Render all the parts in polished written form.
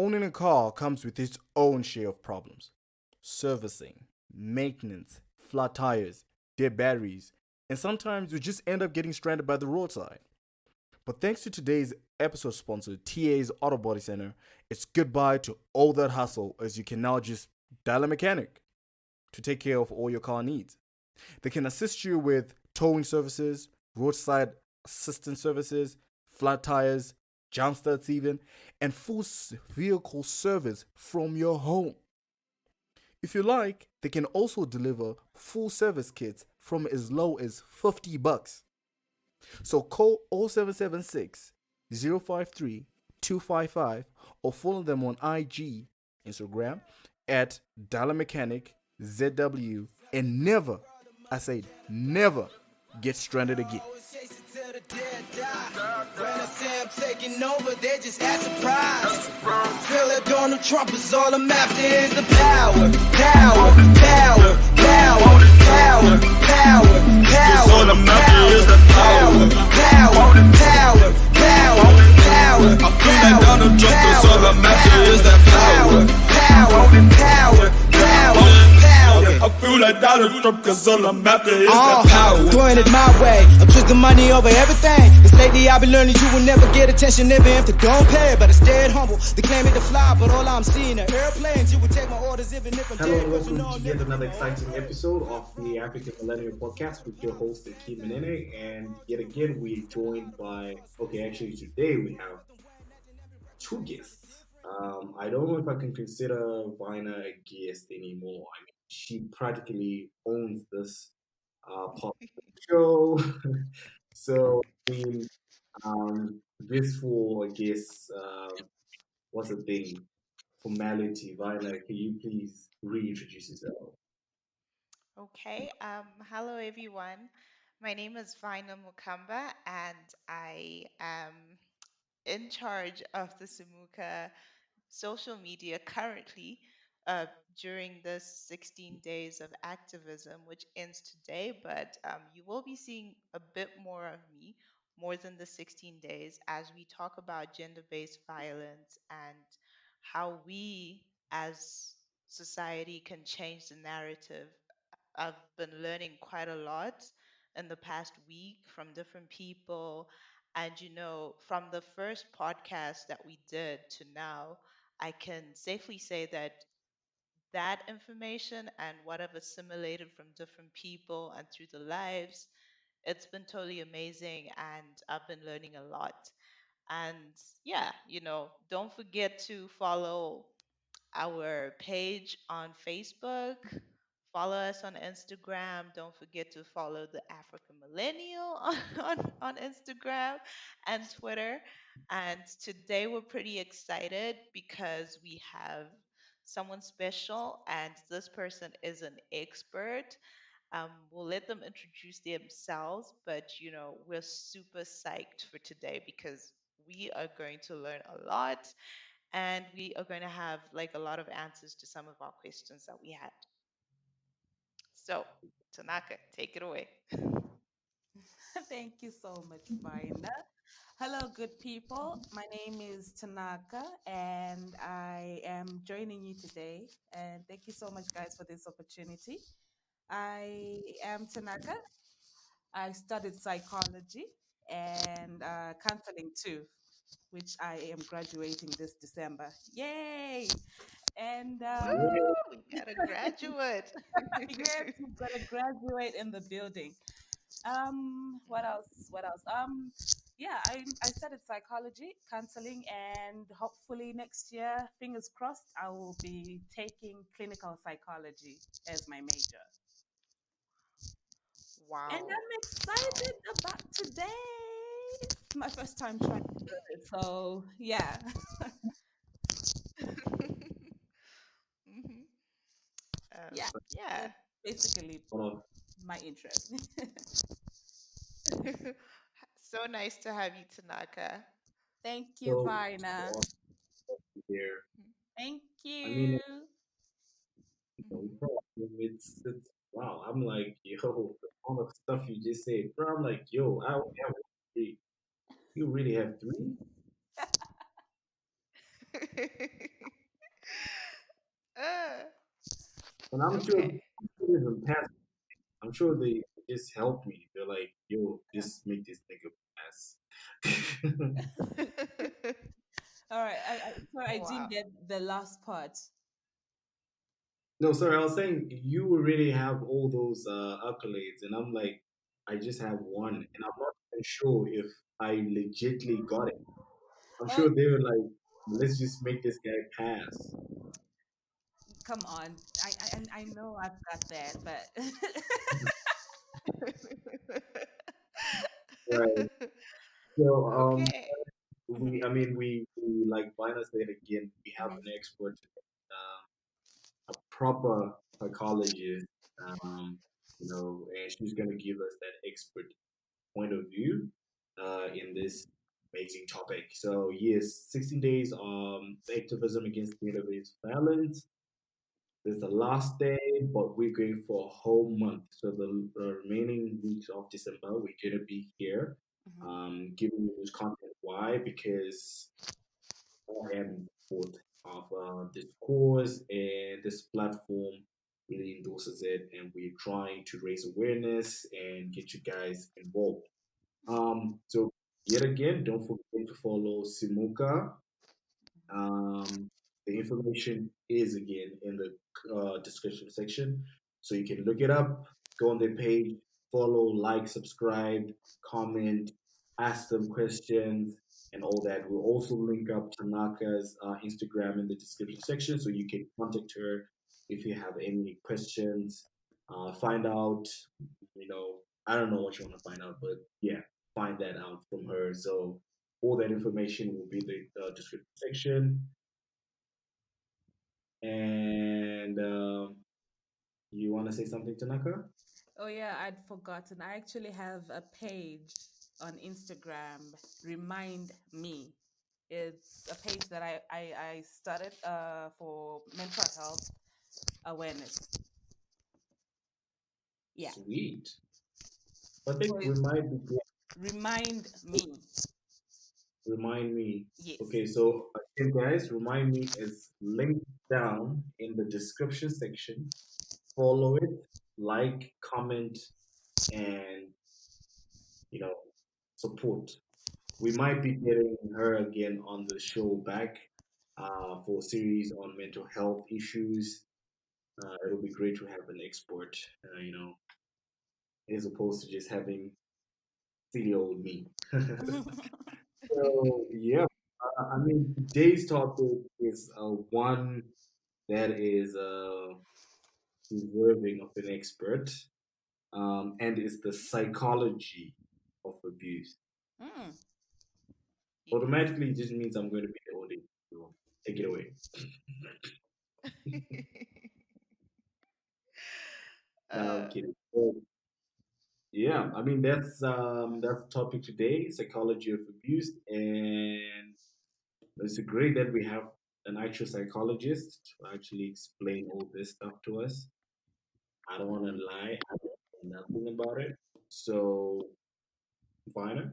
Owning a car comes with its own share of problems: servicing, maintenance, flat tires, dead batteries, and sometimes you just end up getting stranded by the roadside. But thanks to today's episode sponsor, TA's Auto Body Center, it's goodbye to all that hustle as you can now just dial a mechanic to take care of all your car needs. They can assist you with towing services, roadside assistance services, flat tires, jump starts even, and full vehicle service from your home. If you like, they can also deliver full service kits from as low as $50. So call 0776 053 255 or follow them on IG, Instagram at Dollar Mechanic ZW, and never, I say never, get stranded again. When I say I'm taking over, they just act surprised. Feel like Donald Trump is all I'm after is the power, power, power, power, power, power, power. All I'm after is the power, power, power, power, power. I feel like Donald Trump is all I'm after is the power, power, power, power. I feel like Donald Trump cause all I'm after is the power. Doing it my way, I'm choosing money over everything. Cause lately I've been learning you will never get attention even if they don't pay. But I stayed humble, they claim me to fly, but all I'm seeing are airplanes. You would take my orders even if I'm Hello dead. and welcome to yet another exciting episode of the African Millennial Podcast with your host Akeem Menene. And yet again, we're joined by, okay, actually today we have two guests. I don't know if I can consider Vina a guest anymore. I mean, she practically owns this part of the show. So, I mean, this for, I guess, what's the thing? Formality. Vina, can you please reintroduce yourself? Okay, hello everyone. My name is Vina Mukamba and I am in charge of the Samuka social media currently uh, during this 16 days of activism, which ends today. But you will be seeing a bit more of me, more than the 16 days, as we talk about gender based violence and how we as society can change the narrative. I've been learning quite a lot in the past week from different people. And, from the first podcast that we did to now, I can safely say that that information and what I've assimilated from different people and through the lives, it's been totally amazing. And I've been learning a lot. And yeah, don't forget to follow our page on Facebook. Follow us on Instagram. Don't forget to follow the African Millennial on Instagram and Twitter. And today we're pretty excited because we have someone special, and this person is an expert. We'll let them introduce themselves, but we're super psyched for today because we are going to learn a lot and we are going to have like a lot of answers to some of our questions that we had. So, Tanaka, take it away. Thank you so much, Vina. Hello, good people. My name is Tanaka, and I am joining you today. And thank you so much, guys, for this opportunity. I am Tanaka. I studied psychology and counseling too, which I am graduating this December. Yay! And Woo! We got a graduate. yes, we've got to graduate in the building. What else? What else? Yeah, I studied psychology, counseling, and hopefully next year, fingers crossed, I will be taking clinical psychology as my major. And Wow. I'm Wow. excited about today. It's my first time trying to do it, so yeah. hmm Yeah, yeah. that's basically One of my interest. So nice to have you, Tanaka. Thank you, so Varna. awesome here. Thank I mean, you. Mhm. it's wow. I'm like, yo, all the stuff you just said, bro. I'm like, yo, I only have three. You really have three? And I'm sure Okay. even past. I'm sure they just help me. They're like, "Yo, Yeah. just make this nigga pass." All right. Sorry, I didn't Wow. get the last part. No, sorry, I was saying you already have all those accolades, and I'm like, I just have one, and I'm not even sure if I legitly got it. I'm Oh, sure they were like, let's just make this guy pass. come on. I know I've got that, but Right. So, Okay. we, I mean, we like Vina said again, we have Mhm, an expert, a proper psychologist, and she's gonna give us that expert point of view in this amazing topic. So yes, 16 days activism against database violence. This is the last day, but we're going for a whole month. So the remaining weeks of December, we're gonna be here, mhm, giving you this content. Why? Because I am in support of this cause, and this platform really endorses it, and we're trying to raise awareness and get you guys involved. So yet again, don't forget to follow Simuka. The information is again in the description section, so you can look it up, go on their page, follow, like, subscribe, comment, ask them questions, and all that. We'll also link up Tanaka's Instagram in the description section, so you can contact her if you have any questions. Find out, I don't know what you want to find out, but yeah, find that out from her. So all that information will be in the description section. And you want to say something, Tanaka? Oh yeah, I'd forgotten. I actually have a page on Instagram. Remind me. It's a page that I started for mental health awareness. Yeah. Sweet. I So think we it's might be good. remind me. Remind me. Yes. Okay, so again, guys, remind me is linked down in the description section. Follow it, like, comment, and you know, support. We might be getting her again on the show back for a series on mental health issues. It'll be great to have an expert, as opposed to just having silly old me. So yeah, I mean today's topic is one that is deserving of an expert, and is the psychology of abuse. Mm. Yes. Automatically, it just means I'm going to be the audience. So take it away. Now I'm uh, kidding. So, yeah, I mean that's the topic today, psychology of abuse, and it's great that we have an actual psychologist to actually explain all this stuff to us. I don't want to lie, I don't know nothing about it. So, Vina,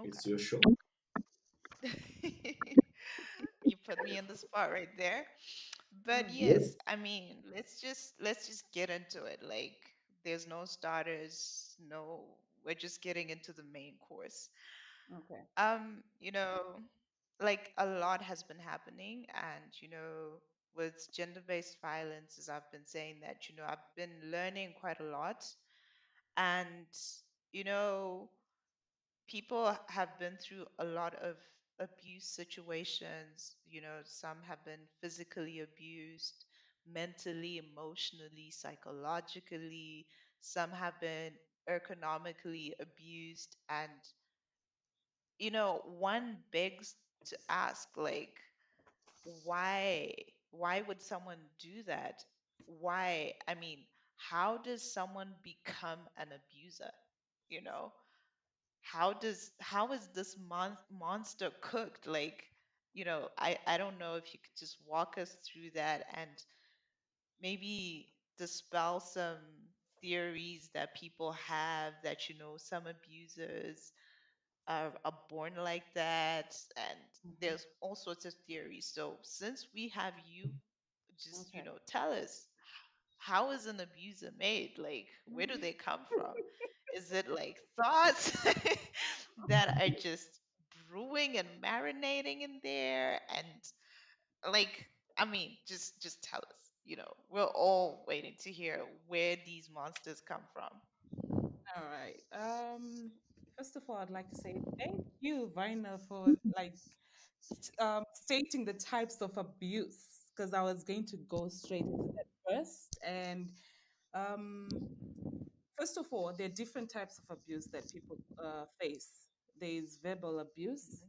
it's your show. You put me in the spot right there. But Mm. Yeah, yes, I mean, let's just get into it. Like there's no starters, no, we're just getting into the main course. Okay. You know, like a lot has been happening and with gender-based violence, as I've been saying that, I've been learning quite a lot. And, you know, people have been through a lot of abuse situations. Some have been physically abused, mentally, emotionally, psychologically. Some have been economically abused. And, one begs to ask, like, why? Why would someone do that? Why? I mean, how does someone become an abuser? You know? How is this monster cooked? Like, I don't know if you could just walk us through that and maybe dispel some theories that people have that some abusers are born like that, and Mhm. there's all sorts of theories. So since we have you just, Okay. tell us, how is an abuser made? Like, where do they come from? Is it like thoughts that are just brewing and marinating in there? And like, I mean, just tell us. We're all waiting to hear where these monsters come from. All right. First of all, I'd like to say thank you, Vina, for like stating the types of abuse, because I was going to go straight into that first. And um, first of all, there are different types of abuse that people face. There's verbal abuse,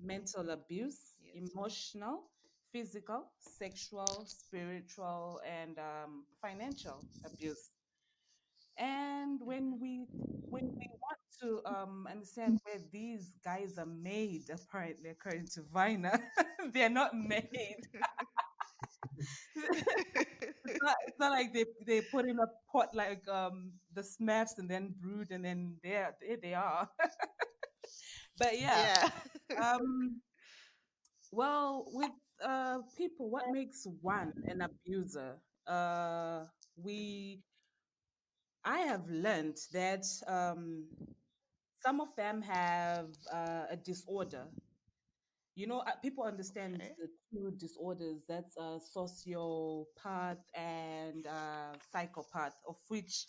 Mhm. mental abuse, Yes. emotional, physical, sexual, spiritual, and financial abuse. And Hmm. when we want to understand where these guys are made, apparently according to Viner, they're not made. It's not like they put in a pot like the Smurfs and then brewed and then there they are. But yeah, Yeah. um, well, with people, what makes one an abuser? We I have learned that some of them have a disorder. People understand Okay. the two disorders. That's sociopath and psychopath, of which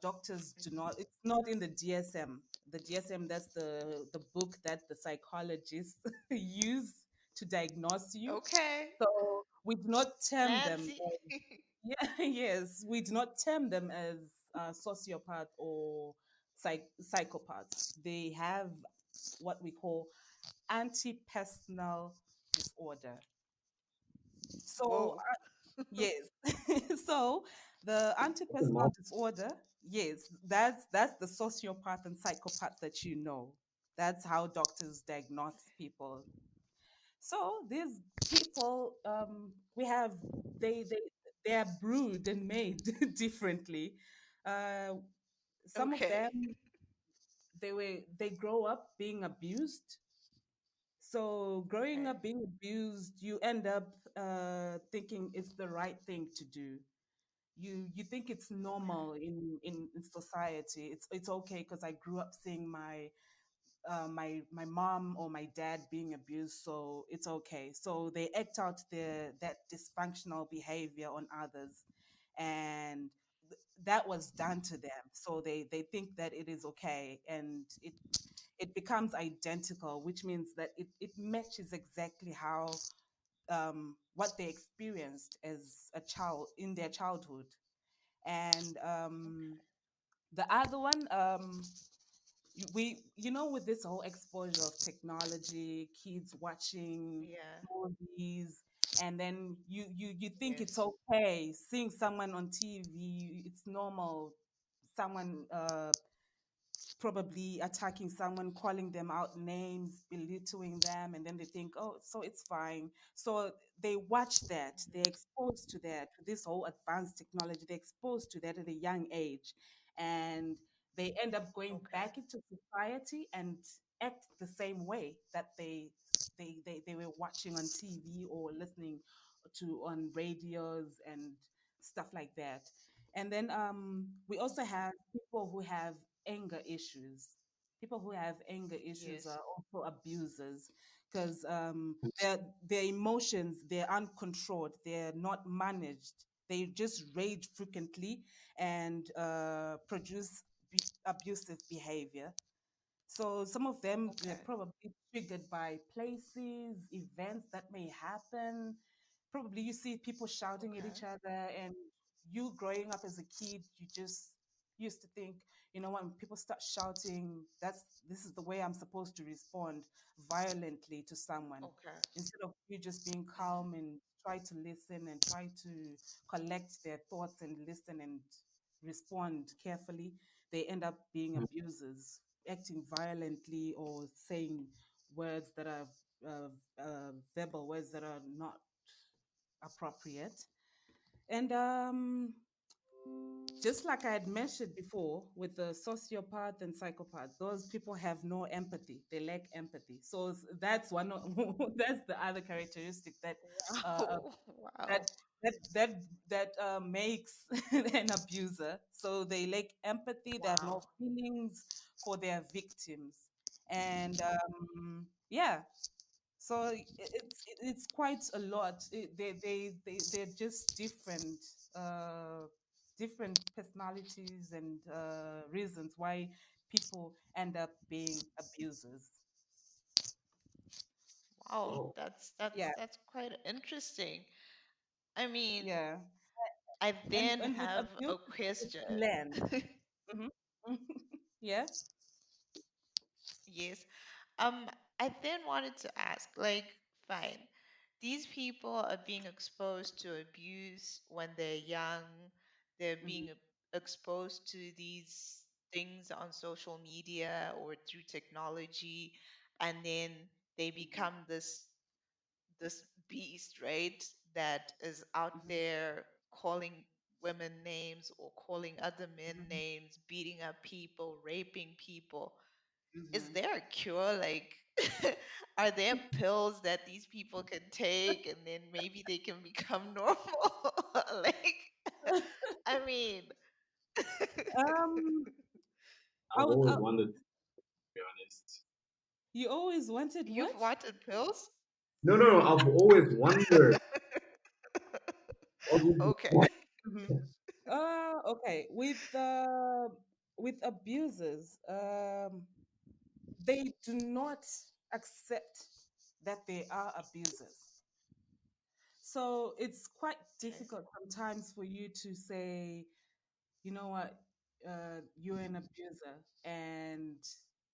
doctors do Hmm. not. It's not in the DSM. The DSM, that's the book that the psychologists use to diagnose you. Okay. So we do not term them. Fancy. Yeah, yes, we do not term them as sociopath or psychopaths. They have what we call anti-personal disorder. So Whoa. yes, so the That's a anti-personal mouth. disorder, yes, that's the sociopath and psychopath that you know. That's how doctors diagnose people. So these people, we have they they are brewed and made differently. Uh, some of Okay. them they grow up being abused. So growing Okay. up being abused, you end up thinking it's the right thing to do. You think it's Okay. normal in society. It's okay because I grew up seeing my mom or my dad being abused, so it's okay. So they act out that dysfunctional behavior on others, and that was done to them. So they think that it is okay, and it becomes identical, which means that it matches exactly how what they experienced as a child in their childhood. And Okay. the other one, with this whole exposure of technology, kids watching Yeah. movies, and then you think it's Yes. okay seeing someone on TV, it's normal. Someone probably attacking someone, calling them out names, belittling them, and then they think, oh, so it's fine. So they watch that, they're Hmm. exposed to that, to this whole advanced technology, they're exposed to that at a young age. And they end up going Okay. back into society and act the same way that they were watching on TV or listening to on radios and stuff like that. And then we also Okay. have people who have anger issues. People who have anger issues Yes. are also abusers because their emotions, they're uncontrolled, they're not managed. They just rage frequently and produce abusive behavior. So some of them they're Okay. probably triggered by places, events that may happen. Probably you see people shouting at Okay. each other, and you growing up as a kid, you just used to think, when people start shouting, this is the way I'm supposed to respond violently to someone. Okay. Instead of you just being Hmm. calm and try to listen and try to collect their thoughts and listen and respond carefully, they end up being abusers, acting violently or saying words that are verbal words that are not appropriate. And just like I had mentioned before with the sociopath and psychopath, those people have no empathy. They lack empathy. So that's one of that's the other characteristic that uh, Wow. that Wow. that makes an abuser. So they lack empathy. They have no Wow. feelings for their victims, and yeah. So it's quite a lot. They're just different personalities and reasons why people end up being abusers. Wow, Oh, Yeah, that's quite interesting. I mean, yeah, I then and with have abuse, a it's question. land. Hmm. Yeah. Yes. I then wanted to ask, like, fine, these people are being exposed to abuse when they're young. They're Hmm. being exposed to these things on social media or through technology, and then they Hmm. become this beast, right? That is out there calling women names or calling other men Hmm. names, beating up people, raping people. Is Hmm. there a cure? Like, are there pills that these people can take and then maybe they can become normal? Like, I mean, Um, I I've would. always wondered, to be honest. You always wanted you've what? wanted pills? No, no, no. I've always wondered. Okay. Hmm. Okay. With abusers, they do not accept that they are abusers. So it's quite Okay. difficult sometimes for you to say, you know what, you're an abuser, and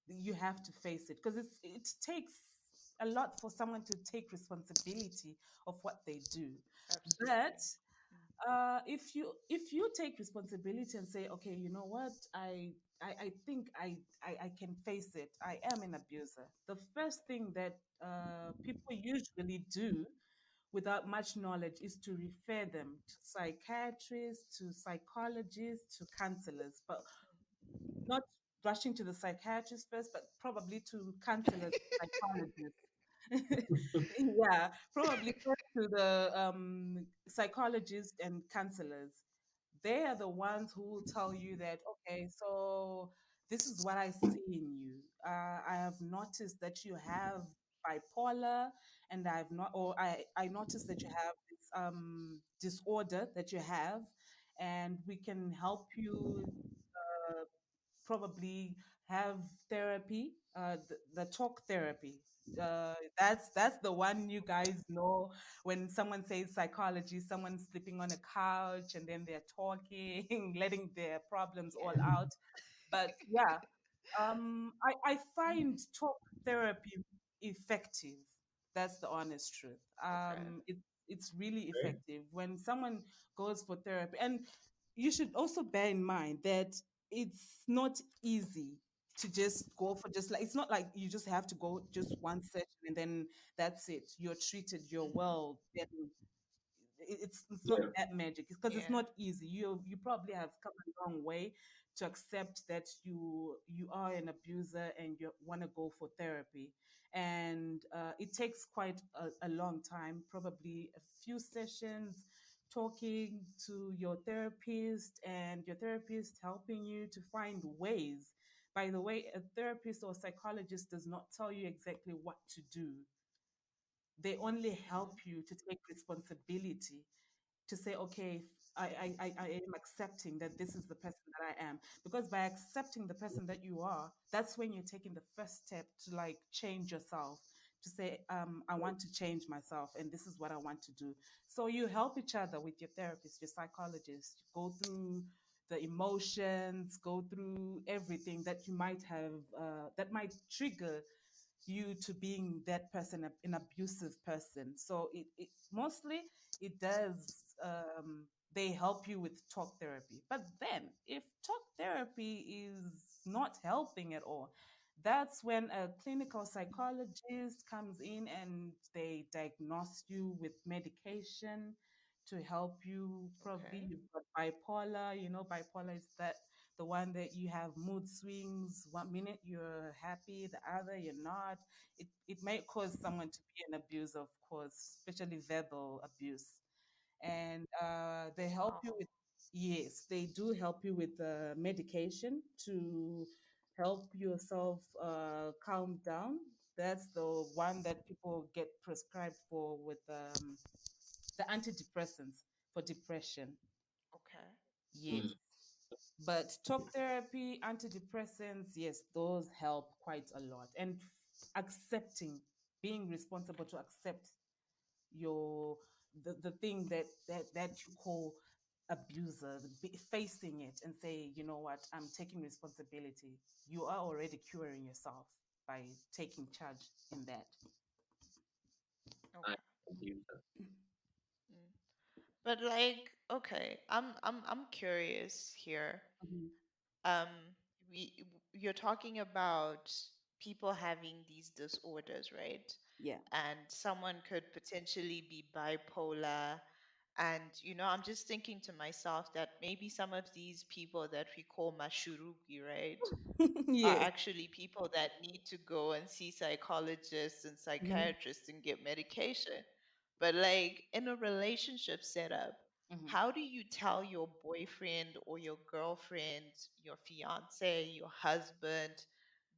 you have to face it, because it takes a lot for someone to take responsibility of what they do. But Absolutely. if you take responsibility and say, okay, you know what, I think I can face it. I am an abuser. The first thing that people usually do without much knowledge is to refer them to psychiatrists, to psychologists, to counselors, but not rushing to the psychiatrist first, but probably to counselors, psychologists. Yeah, probably first to the psychologists and counselors. They are the ones who will tell you that, okay, so this is what I see in you. I have noticed that you have bipolar, and I've not, or I noticed that you have this disorder that you have, and we can help you probably have therapy, the talk therapy. That's the one you guys know. When someone says psychology, someone's sleeping on a couch and then they're talking, letting their problems all Yeah. out. But yeah, I find talk therapy effective. That's the honest truth. Okay. It's really Okay. effective when someone goes for therapy. And you should also bear in mind that it's not easy to just go for, just like, it's not like you just have to go just one session and then that's it. You're treated, you're Hmm. well. Then it's not Yeah. that magic, because it's Yeah. not easy. You probably have come a long way to accept that you are an abuser and you want to go for therapy. And it takes quite a long time, probably a few sessions, talking to your therapist, and your therapist helping you to find ways. By the way, a therapist or psychologist does not tell you exactly what to do. They only Hmm. help you to take responsibility, to say, okay, I am accepting that this is the person that I am. Because by accepting the person that you are, that's when you're taking the first step to like change yourself, to say, I want to change myself and this is what I want to do. So you help each other with your therapist, your psychologist, go through the emotions, go through everything that you might have, that might trigger you to being that person, an abusive person. So it mostly it does, they help you with talk therapy. But then if talk therapy is not helping at all, that's when a clinical psychologist comes in and they diagnose you with medication to help you. Probably Okay. you've got bipolar. You know, bipolar is that the one that you have mood swings. One minute you're happy, the other you're not. It may cause someone to be an abuser, of course, especially verbal abuse. and they help you with, yes, they do help you with medication to help yourself calm down. That's the one that people get prescribed for with the antidepressants for depression. Okay. Yes. Mm. But talk therapy, antidepressants, yes, those help quite a lot. And accepting, being responsible to accept your the thing that you call abuser, facing it and say, you know what, I'm taking responsibility. You are already curing yourself by taking charge in that. I Okay. believe that. Mm. But like, okay, I'm curious here. Mhm. Um, you're talking about people having these disorders, right? Yeah. And someone could potentially be bipolar. And, I'm just thinking to myself that maybe some of these people that we call mashurugi, right, are Yes. actually people that need to go and see psychologists and Hmm. psychiatrists and get medication. But like in a relationship setup, Hmm. how do you tell your boyfriend or your girlfriend, your fiance, your husband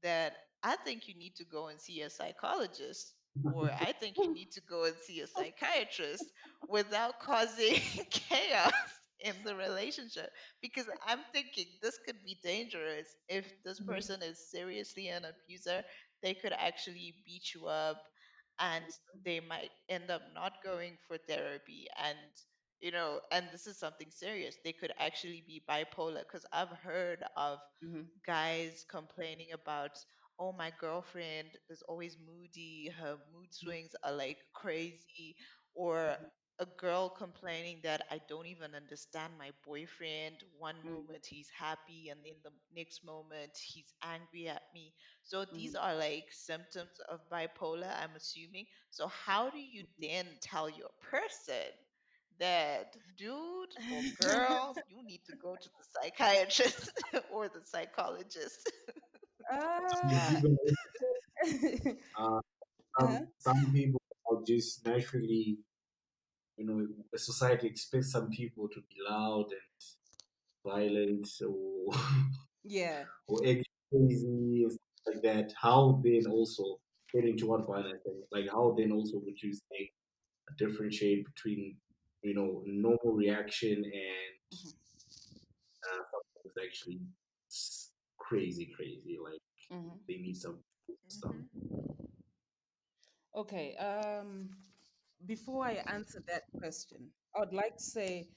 that I think you need to go and see a psychologist or I think you need to go and see a psychiatrist without causing chaos in the relationship? Because I'm thinking this could be dangerous if this person is seriously an abuser. They could actually beat you up and they might end up not going for therapy. And this is something serious. They could actually be bipolar because I've heard of Hmm. guys complaining about, oh, my girlfriend is always moody, her mood swings are like crazy, or a girl complaining that I don't even understand my boyfriend. One Hmm. moment he's happy, and then the next moment he's angry at me. So these Hmm. are like symptoms of bipolar, I'm assuming. So, how do you then tell your person that, dude or girl, you need to go to the psychiatrist or the psychologist? Some uh, people, uh, uh-huh. some people are just naturally, a society expects some people to be loud and violent or Yeah. or act crazy and stuff like that. How then also get into what violence and like how then also would you say differentiate between normal reaction and Hmm. something that's actually crazy like Hmm. they need some stuff. Hmm. Okay. Before I answer that question, I would like to say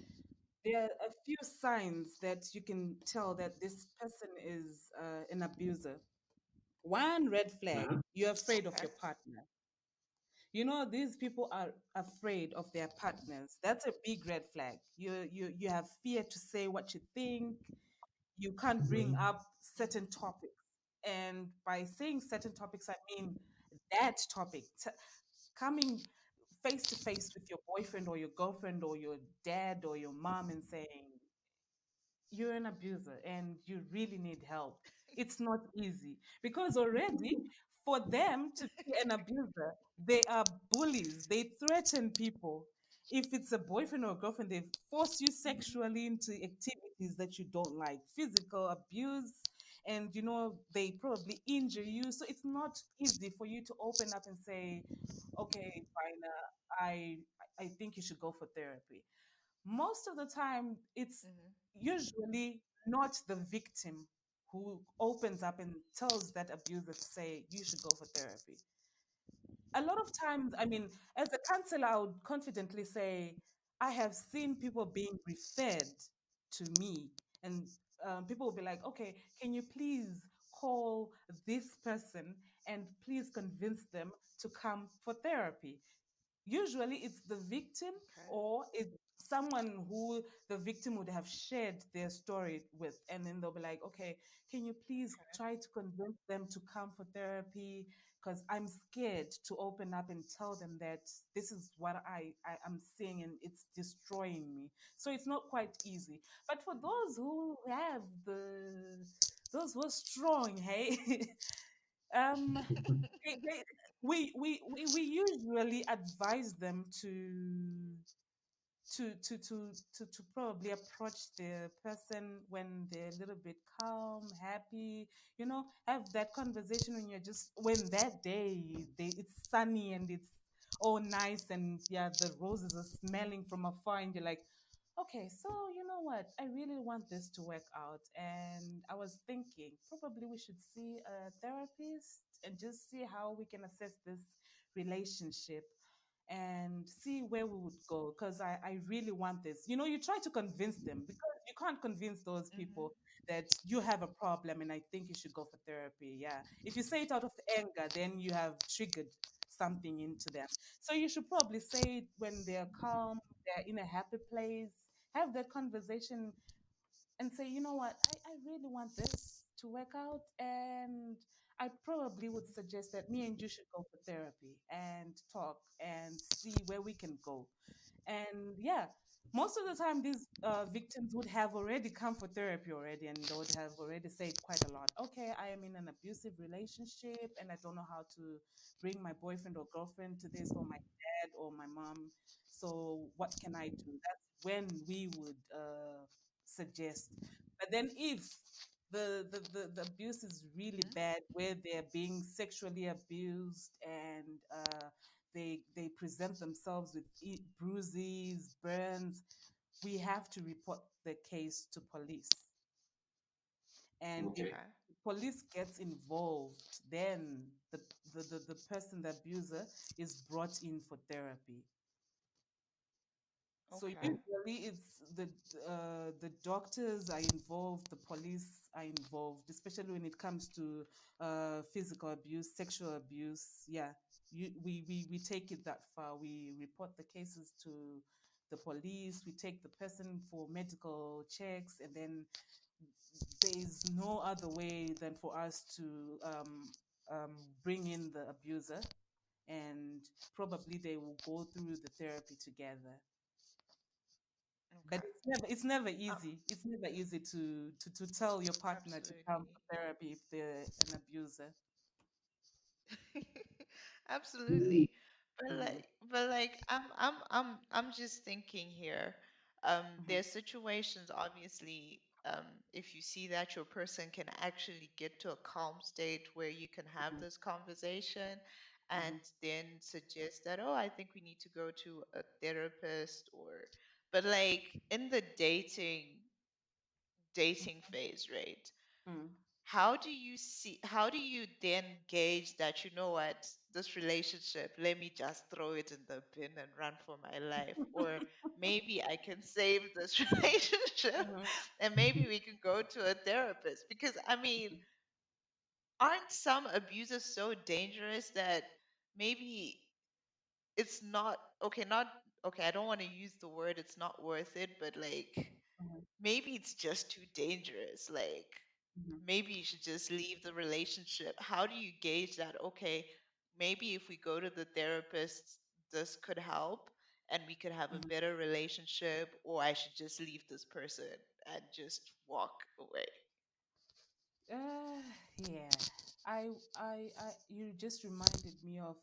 there are a few signs that you can tell that this person is an abuser. One red flag, Uh-huh. you're afraid of Okay. your partner. You know, these people are afraid of their partners. That's a big red flag. You have fear to say what you think. You can't bring up certain topics. And by saying certain topics, I mean that topic. Coming face to face with your boyfriend or your girlfriend or your dad or your mom and saying, you're an abuser and you really need help. It's not easy because already for them to be an abuser, they are bullies. They threaten people. If it's a boyfriend or a girlfriend, they force you sexually into activities that you don't like, physical abuse, and they probably injure you. So it's not easy for you to open up and say, okay, fine, I think you should go for therapy. Most of the time it's Hmm. usually not the victim who opens up and tells that abuser to say you should go for therapy. A lot of times, I mean, as a counselor, I would confidently say I have seen people being referred to me, and people will be like, okay, can you please call this person and please convince them to come for therapy? Usually it's the victim Okay. or it's someone who the victim would have shared their story with, and then they'll be like, okay, can you please Okay. try to convince them to come for therapy, because I'm scared to open up and tell them that this is what I am seeing and it's destroying me. So it's not quite easy, but for those who have those who are strong, hey, um they, we usually advise them to to probably approach the person when they're a little bit calm, happy, have that conversation when you're just when that day it's sunny and it's all nice, and yeah, the roses are smelling from afar, and you're like, okay, so you know what? I really want this to work out. And I was thinking probably we should see a therapist and just see how we can assess this relationship and see where we would go. Because I really want this. You try to convince them because you can't convince those Mm-hmm. people that you have a problem and I think you should go for therapy. Yeah. If you say it out of anger, then you have triggered something into them. So you should probably say it when they're calm, they're in a happy place, have that conversation and say, you know what, I really want this to work out. And I probably would suggest that me and you should go for therapy and talk and see where we can go. And yeah, most of the time, these victims would have already come for therapy already, and they would have already said quite a lot. Okay, I am in an abusive relationship, and I don't know how to bring my boyfriend or girlfriend to this, or my dad or my mom. So, what can I do? That's when we would suggest. But then, if the abuse is really Mm-hmm. bad, where they're being sexually abused and they present themselves with bruises, burns, we have to report the case to police. And if Okay. Okay. police gets involved, then the person, the abuser, is brought in for therapy. So Okay. usually it's the doctors are involved, the police are involved, especially when it comes to physical abuse, sexual abuse. Yeah, we take it that far. We report the cases to the police. We take the person for medical checks, and then there is no other way than for us to bring in the abuser, and probably they will go through the therapy together. But Okay. it's never easy. It's never easy to tell your partner to come Absolutely. for therapy if they're an abuser. Absolutely. But Mm, I'm just thinking here. mhm, There's situations, obviously, if you see that your person can actually get to a calm state where you can have mhm, this conversation mhm, and then suggest that, oh, I think we need to go to a therapist, or but like in the dating phase, right? mm, How do you then gauge that, you know what, this relationship, let me just throw it in the bin and run for my life, or maybe I can save this relationship mhm, and maybe we can go to a therapist? Because I mean, aren't some abusers so dangerous that maybe it's not okay, not okay, I don't want to use the word it's not worth it, but like mhm, maybe it's just too dangerous. Like mhm, maybe you should just leave the relationship. How do you gauge that? Okay, maybe if we go to the therapist, this could help and we could have a mhm. better relationship, or I should just leave this person and just walk away. Uh, yeah. You just reminded me of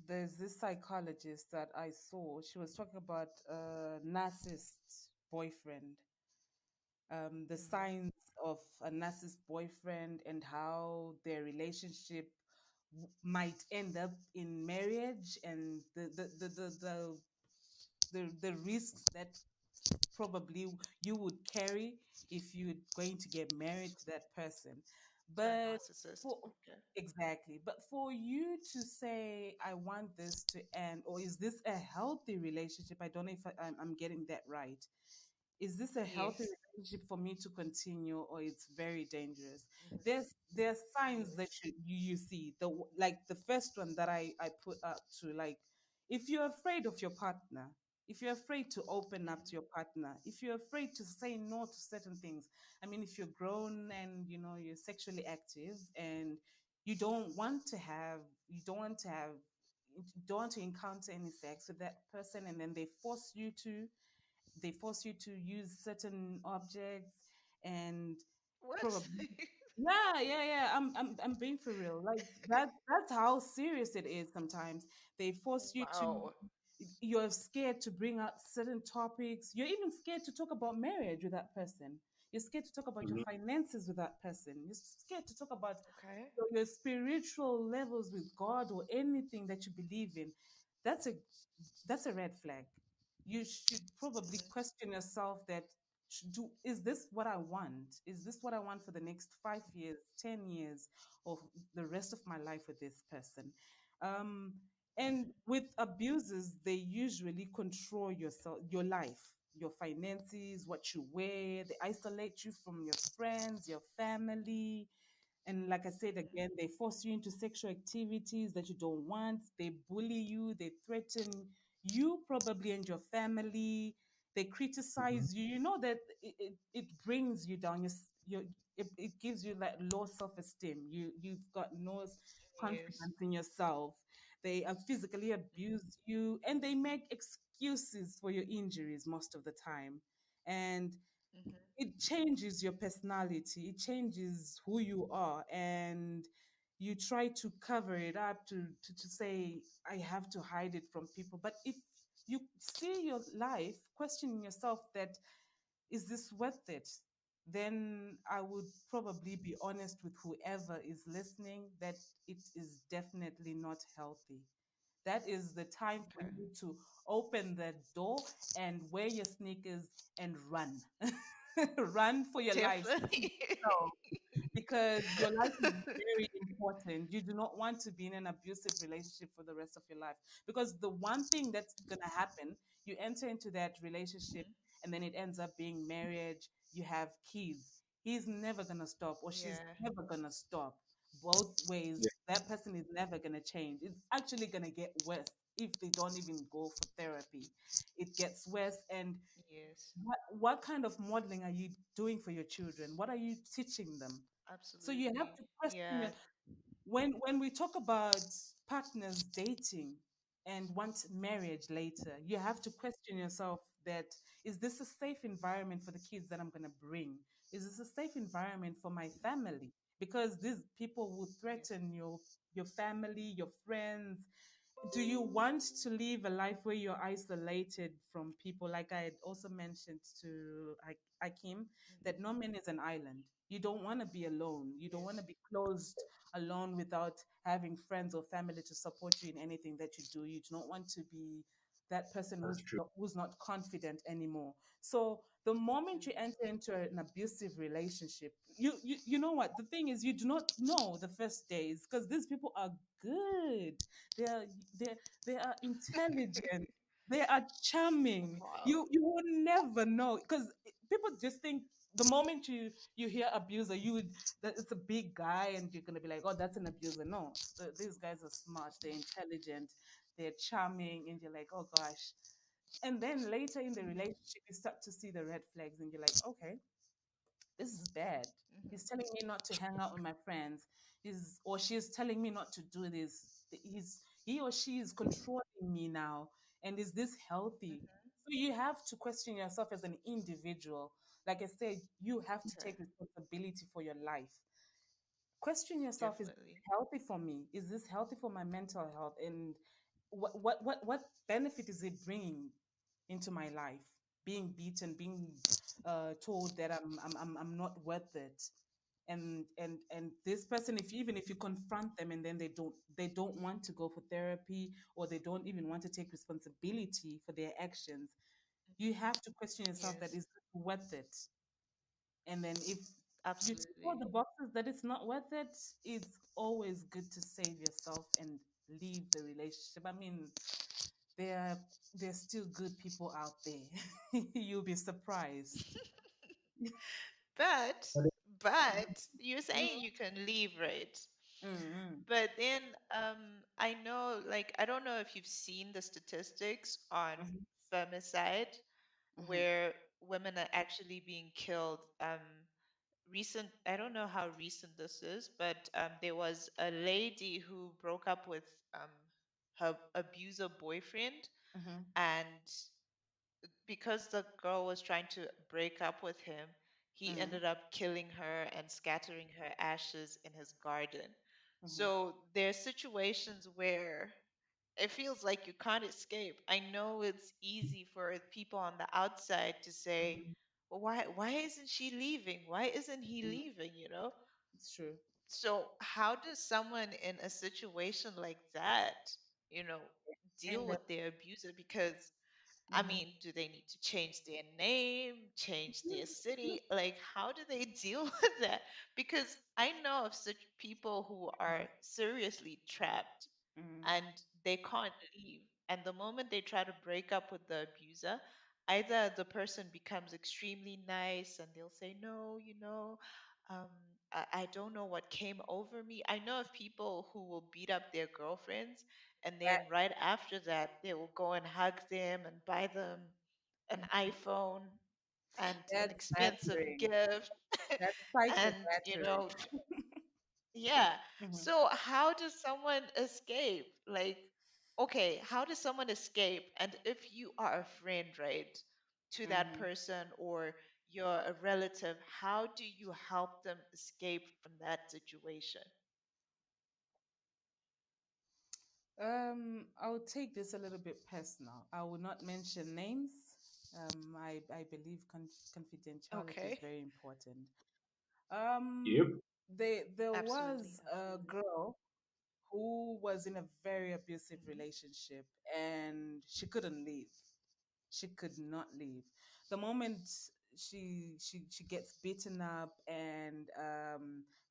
there's this psychologist that I saw. She was talking about narcissist boyfriend, the Hmm. signs of a narcissist boyfriend and how their relationship might end up in marriage, and the risks that probably you would carry if you're going to get married to that person. To a But narcissist. for Okay. exactly, but for you to say, I want this to end, or is this a healthy relationship? I don't know if I'm getting that right. Is this a healthy Yes. relationship for me to continue, or it's very dangerous? Hmm. There's signs that Yes. you see, like the first one that I put up to, like, if you're afraid of your partner, if you're afraid to open up to your Hmm. partner, if you're afraid to say no to certain things. I mean, if you're grown and you're sexually active and you don't want to encounter any sex with that person, and then they force you to use certain objects, and What? probably, yeah, I'm being for real, like that's how serious it is. Sometimes they force you to Wow. You're scared to bring out certain topics. You're even scared to talk about marriage with that person. You're scared to talk about your Mhm. finances with that person. You're scared to talk about Okay. your spiritual levels with God or anything that you believe in. That's a that's a red flag. You should probably Mhm. question yourself that is this what I want? Is this what I want for the next 5 years, 10 years, or the rest of my life with this person? Um, and with abusers, they usually control your life, your finances, what you wear. They isolate you from your friends, your family, and like I said Mhm. again, they force you into sexual activities that you don't want. They bully you. They threaten you, probably, and your family. They Mhm. criticize you. You know that it brings you down. It gives you like low self esteem. You've got no Yes. confidence in yourself. They physically abuse you, and they make excuses for your injuries most of the time. And Mhm. it changes your personality, it changes who you are, and you try to cover it up to say I have to hide it from people. But if you see your life questioning yourself that is this worth it, then I would probably be honest with whoever is listening that it is definitely not healthy. That is the time for Okay. you to open that door and wear your sneakers and run. Run for your life. Definitely. So, because your life is very important. You do not want to be in an abusive relationship for the rest of your life. Because the one thing that's going to happen, you enter into that relationship Mhm. and then it ends up being marriage, you have kids. He's never going to stop, or she's Yeah. never going to stop. Both ways, Yeah, that person is never going to change. It's actually going to get worse if they don't even go for therapy. It gets worse. And Yes. what kind of modeling are you doing for your children? What are you teaching them? So you have Absolutely. to question Yeah. when we talk about partners dating and want marriage later, you have to question yourself that is this a safe environment for the kids that I'm going to bring? Is this a safe environment for my family? Because these people will Yes. threaten your family, your friends. Do you want to live a life where you're isolated from people? Like I had also mentioned to Akim, that no Mhm. man is an island. You don't want to be alone. You don't want to Yes. be closed alone without having friends or family to support you in anything that you do. You do not want to be that person that's true. who's not confident anymore. So the moment you Yes. enter into an abusive relationship, you know what? The thing is, you do not know the first days because these people are good. They are they they are intelligent. They are charming. Wow. You will never know because people just think the moment you hear abuser, you would that it's a big guy and you're gonna be like, oh, that's an abuser. No, these guys are smart. They're intelligent. They're charming, and you're like, oh gosh. And then later in the Mhm. relationship, you start to see the red flags, and you're like, okay, this is bad. He's Mhm. telling me not to hang out with my friends. He's or she's telling me not to do this. He or she is controlling me now. And is this healthy? Mhm. So you have to question yourself as an individual. Like I said, you have to Okay. take responsibility for your life. Question yourself, is this Definitely. healthy for me? Is this healthy for my mental health? And what benefit is it bringing into my life? Being beaten, being told that I'm not worth it. And this person, if even if you confront them and then they don't want to go for therapy, or they don't even want to take responsibility for their actions, you have to question yourself that Yes. is this worth it? And then if you tick all Absolutely. the boxes that it's not worth it, it's always good to save yourself and leave the relationship. I mean, there there's still good people out there. You'll be surprised. But But but you're saying Mhm, you can leave, right? mhm, But then I know, like, I don't know if you've seen the statistics on mhm, femicide mhm, where women are actually being killed. Recent, I don't know how recent this is, but there was a lady who broke up with um, her abuser boyfriend, mhm, and because the girl was trying to break up with him, he mhm, ended up killing her and scattering her ashes in his garden. mhm, So there are situations where it feels like you can't escape. I know it's easy for people on the outside to say, Mhm. well, why isn't she leaving? Why isn't he Mhm. leaving, you know? It's true. So how does someone in a situation like that, you know, deal And with their abuser? Because I mhm. mean, do they need to change their name, change their city? Like, how do they deal with that? Because I know of such people who are seriously trapped Mhm. and they can't leave. And the moment they try to break up with the abuser, either the person becomes extremely nice and they'll say, no, um, I don't know what came over me. I know of people who will beat up their girlfriends and That then right after that, they will go and hug them and buy them an iPhone and an that's expensive battering. gift. That's psycho And, battering. yeah. Mhm. So how does someone escape? Like, okay, how does someone escape? And if you are a friend, right, to that Mhm. person or you're a relative, how do you help them escape from that situation? I will take this a little bit personal. I will not mention names. I believe confidentiality is Okay. very important. Yep. There Absolutely. was a Absolutely. girl who was in a very abusive Hmm. relationship and she couldn't leave. She could not leave. The moment she gets beaten up and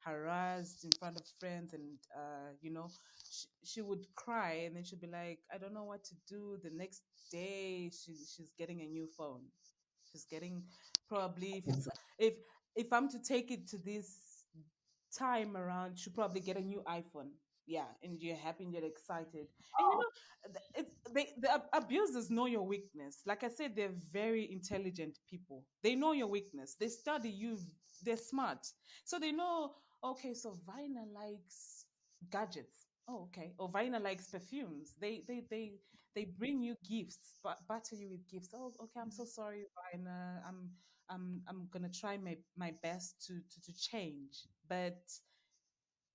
harassed in front of friends, and she would cry, and then she'd be like, I don't know what to do. The next day she's getting a new phone. She's getting, probably, if I'm to take it to this time around, she'll probably get a new iPhone. Yeah, and you're happy and you're excited. And the abusers know your weakness. Like I said, they're very intelligent people. They know your weakness. They study you. They're smart, so they know. Okay, so Vina likes gadgets. Oh, okay. Or Vina likes perfumes. They bring you gifts, butter you with gifts. Oh, okay. I'm so Hmm. sorry, Vina. I'm gonna try my best to change, but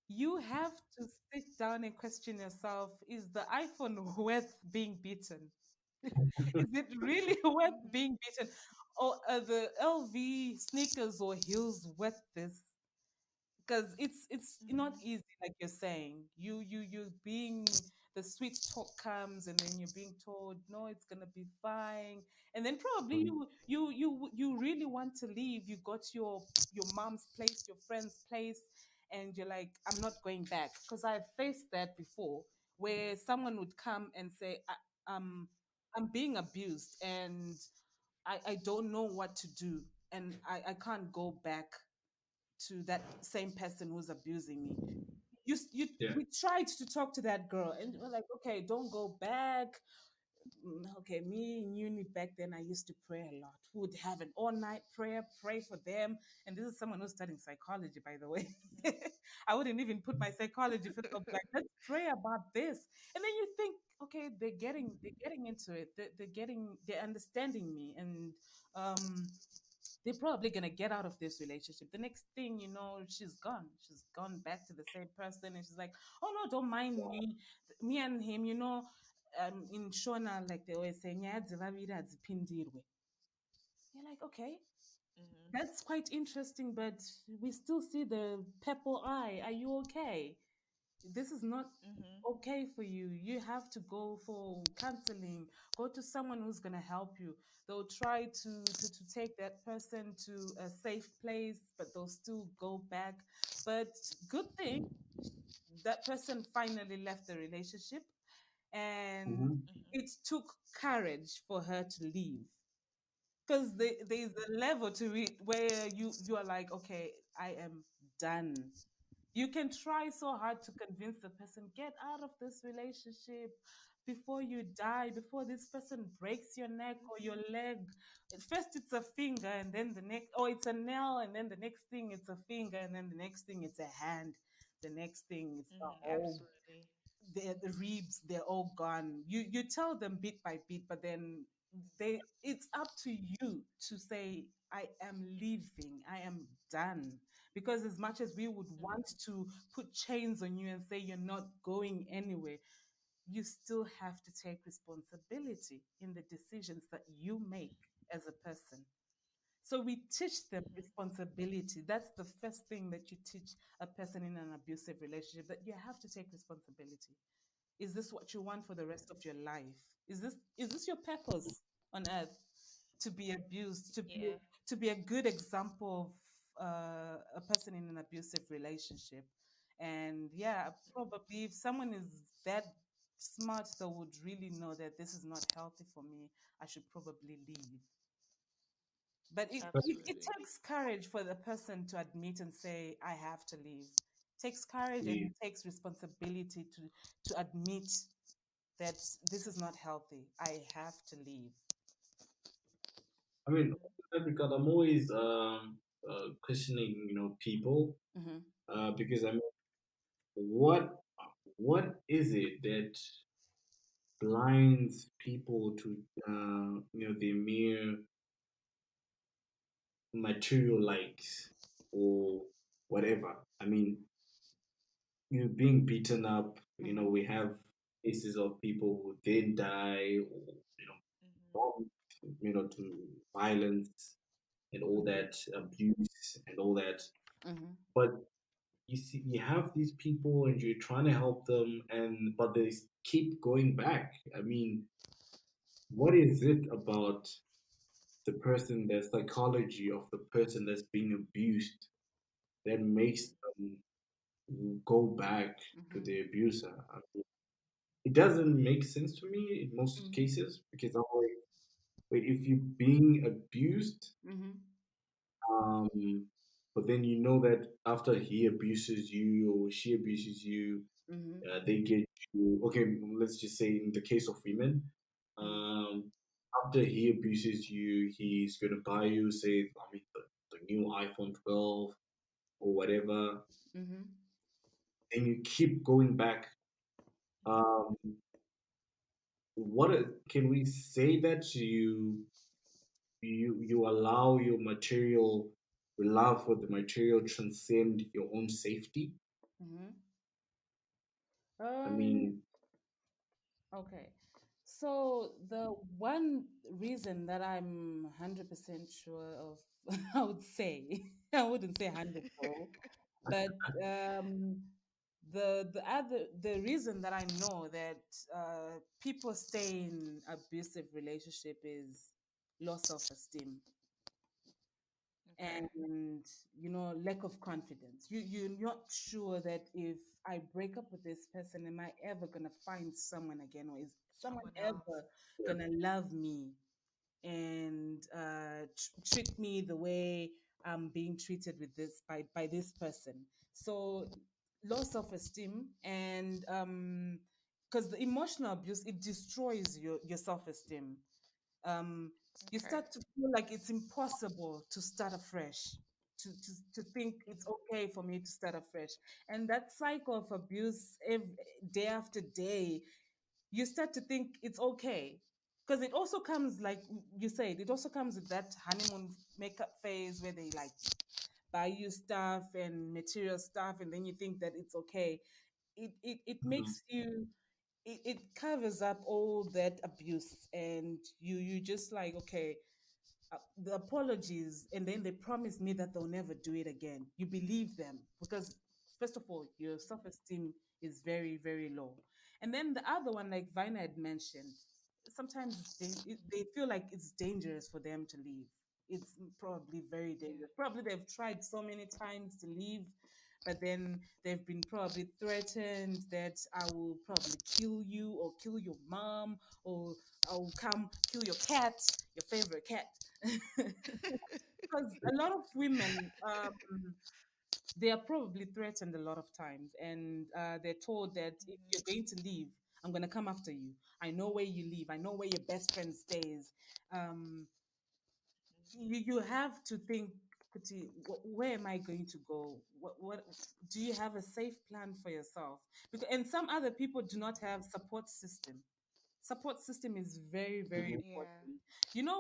you have to sit down and question yourself: is the iPhone worth being beaten? Is it really worth Hmm. being beaten? Or are the LV sneakers or heels worth this? Because it's not Hmm. easy, like you're saying. You being, the sweet talk comes, and then you're being told no, it's gonna be fine, and then probably you really want to leave. You got your mom's place, your friend's place, and you're like, I'm not going back. Because I've faced that before, where someone would come and say, um I'm being abused, and I don't know what to do, and I can't go back to that same person who's abusing me. Yeah. We tried to talk to that girl, and we're Hmm. like, okay, don't go back. Okay, me in uni back then, I used to pray a lot. We would have an all night prayer, pray for them. And this is someone who's studying psychology, by the way. I wouldn't even put my psychology first. I'll be like, let's pray about this. And then you think, okay, they're getting into it. They're understanding me, and um they're probably gonna get out of this relationship. The next thing you know, she's gone. She's gone back to the same person, and she's like, "Oh no, don't mind me. Me and him, in Shona, like they always say, "Nyadzivavira dzipindirwe." You're like, okay, Hmm. that's quite interesting, but we still see the purple eye. Are you okay? This is not Hmm. okay for you. You have to go for counseling. Go to someone who's going to help you. They'll try to take that person to a safe place, but they'll still go back. But good thing, that person finally left the relationship, and Hmm. Hmm. it took courage for her to leave. Because there's a level to it where you are like, okay, I am done. You can try so hard to convince the person, get out of this relationship before you die, before this person breaks your neck or your leg. At first it's a finger, and then the next, or it's a nail, and then the next thing it's a finger, and then the next thing it's a hand. The next thing it's the Hmm. whole, Absolutely. the ribs, they're all gone. You tell them bit by bit, but then it's up to you to say, I am leaving, I am done. Because as much as we would want Hmm. to put chains on you and say you're not going anywhere, you still have to take responsibility in the decisions that you make as a person. So we teach them Mhm. responsibility. That's the first thing that you teach a person in an abusive relationship, that you have to take responsibility. Is this what you want for the rest of your life? Is this your purpose on earth? To be abused, Yeah. to be a good example of a person in an abusive relationship. And yeah, probably if someone is that smart, they would really know that this is not healthy for me. I should probably leave. But it Absolutely. takes courage for the person to admit and say, I have to leave. It takes courage, and Yeah. it takes responsibility to admit that this is not healthy. I have to leave. I mean, Mhm. in that regard, I'm always questioning, people, Mm-hmm. because I mean, what what is it that blinds people to, the mere material likes or whatever? I mean, you're being beaten up. Mm-hmm. We have cases of people who then die, or Mhm. bomb, to violence and all Mm-hmm. that abuse and all that. Mm-hmm. But you see, you have these people and you're trying to help them, and but they keep going back. I mean, what is it about the person, the psychology of the person that's being abused, that makes them go back to Mm-hmm. the abuser? I mean, it doesn't make sense to me in most Mm-hmm. cases, because I'm like, wait, if you're being abused, Mm-hmm. um, but then you know that after he abuses you or she abuses you, Mm-hmm. they get you. Okay, let's just say in the case of women, Mm-hmm. um, after he abuses you, he's gonna buy you, say, I mean, the new iPhone 12 or whatever. Mm-hmm. And you keep going back. Um, can we say that you allow your love for the material transcend your own safety? Mm-hmm. I Um, mean, okay. So the one reason that I'm 100% sure of, I would say, I wouldn't say 100 though, but um, the reason that I know that people stay in abusive relationship is low self-esteem, Okay. and lack of confidence. You're not sure that if I break up with this person, am I ever gonna find someone again, or is someone Someone else. ever gonna love me and treat me the way I'm being treated with this by this person? So low self-esteem, and because the emotional abuse, it destroys your self-esteem. um, you Okay. start to feel like it's impossible to start afresh, to think it's Mhm. okay for me to start afresh. And that cycle of abuse, day after day, you start to think it's okay. Because it also comes, like you said, it also comes with that honeymoon makeup phase where they like buy you stuff and material stuff, and then you think that it's okay. It mhm, makes you, it covers up all that abuse, and you just like, okay, the apologies, and then they promise me that they'll never do it again. You believe them because, first of all, your self-esteem is very, very low. And then the other one, like Vina had mentioned, sometimes they feel like it's dangerous for them to leave. It's probably very Yeah. dangerous. Probably they've tried so many times to leave, but then they've been probably threatened that I will probably kill you or kill your mom, or I'll come kill your cat, your favorite cat. Because a lot of women, they are probably threatened a lot of times, and they're told that if Mhm. you're going to leave, I'm going to come after you. I know where you live. I know where your best friend stays. Um, you have to think, Kuti, where am I going to go? What do you have a safe plan for yourself? Because, and some other people do not have support system. Support system is very, very mhm. Yeah. important.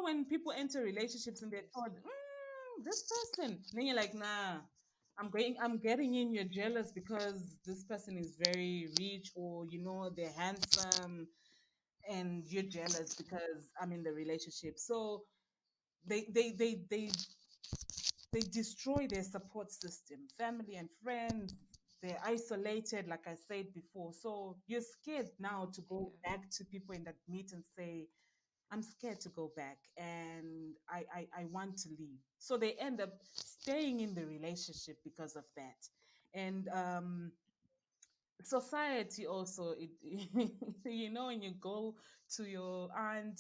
When people enter relationships and they're told, this person, then you're like, nah. I'm getting in, you're jealous because this person is very rich, or they're handsome, and you're jealous because I'm in the relationship. So they destroy their support system, family and friends. They're isolated, like I said before. So you're scared now to go Yeah. back to people in that meet and say, I'm scared to go back, and I want to leave. So they end up staying in the relationship because of that. And society also, when you go to your aunt,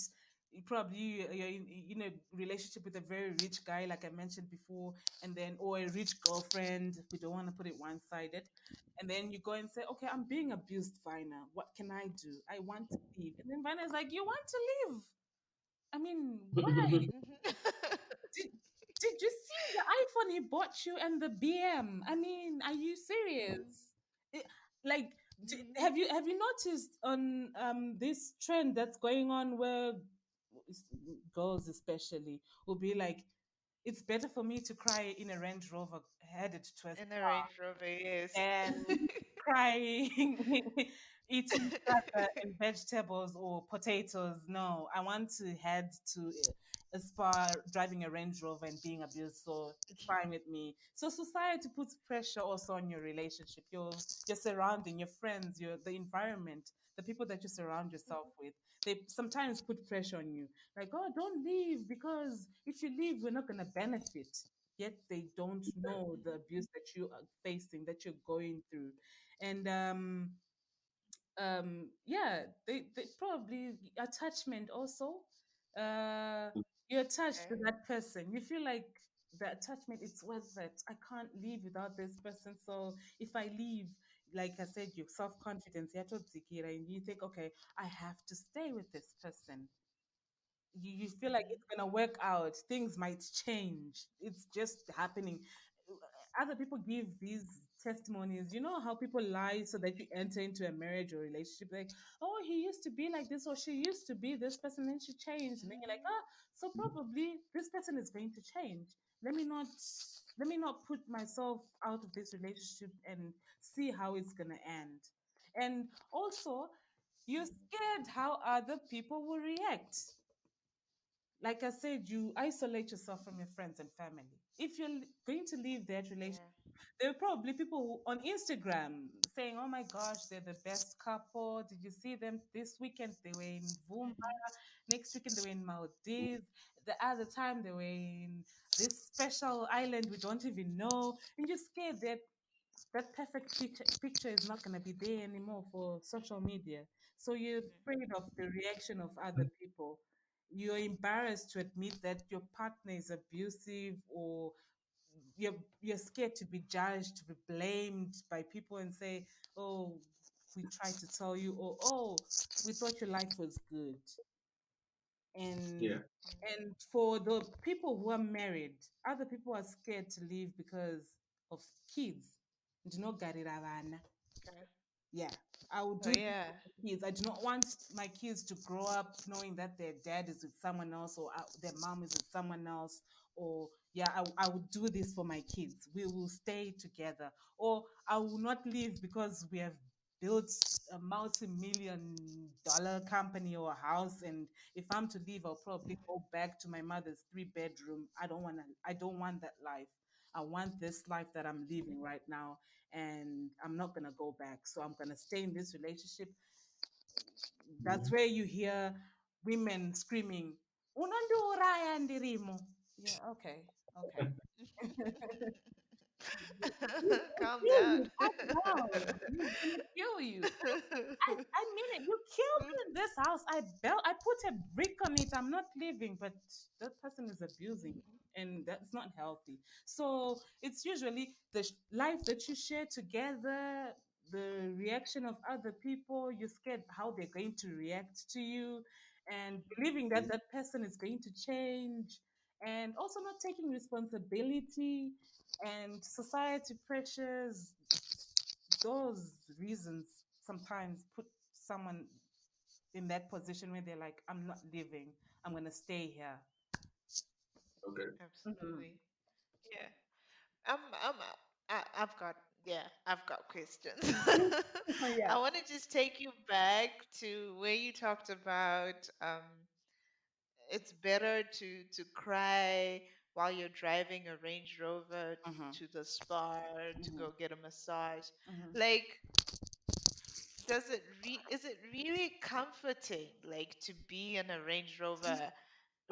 you're in a relationship with a very rich guy, like I mentioned before, and then, or a rich girlfriend, we don't want to put it one-sided, and then you go and say, okay, I'm being abused, Vina, what can I do? I want to leave. And then Vina's like, you want to leave? I mean, why? did, did you see the iPhone he bought you and the BM? I mean, are you serious? It- like, have you noticed on this trend that's going on where girls especially will be like, it's better for me to cry in a Range Rover headed to a In the Range Rover, yes. and crying, eating starter and vegetables or potatoes. No, I want to head to a spa, driving a Range Rover and being abused. So it's fine with me. So society puts pressure also on your relationship, your surrounding, your friends, the environment, the people that you surround yourself with. They sometimes put pressure on you, like, oh, don't leave because if you leave, we're not gonna benefit, yet they don't know the abuse that you are facing, that you're going through. And yeah, they probably attachment also. You're attached to Okay. that person, you feel like the attachment, it's worth it, I can't live without this person. So if I leave, like I said, your self-confidence, and you think, okay, I have to stay with this person. You feel like it's gonna work out, things might change, it's just happening. Other people give these testimonies, you know how people lie so that you enter into a marriage or relationship, like, oh, he used to be like this, or she used to be this person, then she changed, and then you're like, ah, so probably this person is going to change. Let me not put myself out of this relationship and see how it's gonna end. And also, you're scared how other people will react. Like I said, you isolate yourself from your friends and family. If you're going to leave that relationship, Yeah. there are probably people who, on Instagram, saying, "Oh my gosh, they're the best couple. Did you see them this weekend? They were in Vumba. Next weekend they were in Maldives. The other time they were in this special island we don't even know." And you're scared that that perfect picture is not going to be there anymore for social media. So you're afraid of the reaction of other people. You're embarrassed to admit that your partner is abusive, or you're scared to be judged, to be blamed by people and say, "Oh, we tried to tell you," or, "Oh, we thought your life was good." Yeah. And for the people who are married, other people are scared to leave because of kids. Do not garirabana. Okay. Yeah, I will Oh do this yeah. for my kids. I do not want my kids to grow up knowing that their dad is with someone else, or their mom is with someone else. Or, yeah, I will do this for my kids. We will stay together. Or I will not leave because we have built a multi-million-dollar company or a house, and if I'm to leave, I'll probably go back to my mother's three-bedroom. I don't want that life. I want this life that I'm living right now, and I'm not gonna go back. So I'm gonna stay in this relationship. That's Mhm. where you hear women screaming, "Unandura ndirimo." Yeah, okay, okay. He'll Calm kill down. you. Calm down. He's gonna kill you. I mean it. You kill me in this house. I put a brick on it. I'm not leaving, but that person is abusing me, and that's not healthy. So it's usually the life that you share together, the reaction of other people. You're scared how they're going to react to you, and believing that that person is going to change, and also not taking responsibility, and society pressures. Those reasons sometimes put someone in that position where they're like, I'm not leaving, I'm going to stay here. Okay. Mhm. Absolutely. Yeah. Um, um, I've got, yeah, I've got questions. Yeah. I want to just take you back to where you talked about it's better to cry while you're driving a Range Rover Mm-hmm. to the spa to Mm-hmm. go get a massage. Mm-hmm. Like, is it really comforting, like, to be in a Range Rover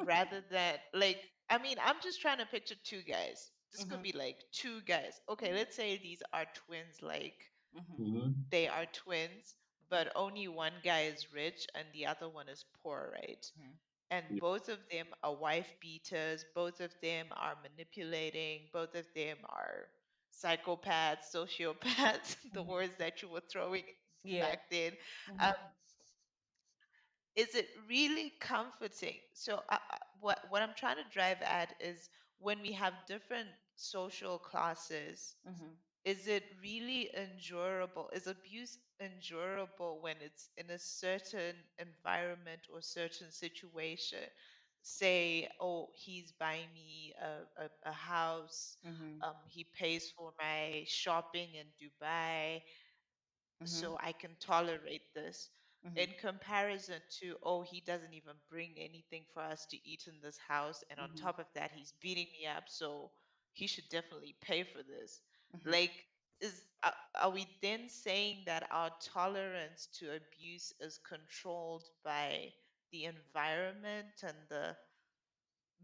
rather than, like, I mean, I'm just trying to picture two guys. This could Mm-hmm. be like two guys. Okay, let's say these are twins, like Mm-hmm. Mm-hmm. they are twins, but only one guy is rich and the other one is poor, right? Mm-hmm. And both of them are wife beaters, both of them are manipulating, both of them are psychopaths, sociopaths, the Mm-hmm. words that you were throwing Yeah. back then. Mm-hmm. Um, is it really comforting? So, what I'm trying to drive at is when we have different social classes, Mm-hmm. is it really endurable? Is abuse endurable when it's in a certain environment or certain situation? Say, oh, he's buying me a house, Mm-hmm. he pays for my shopping in Dubai, Mm-hmm. so I can tolerate this. Mm-hmm. In comparison to, oh, he doesn't even bring anything for us to eat in this house, and on Mm-hmm. top of that, he's beating me up, so he should definitely pay for this. Mm-hmm. Like, are we then saying that our tolerance to abuse is controlled by the environment and the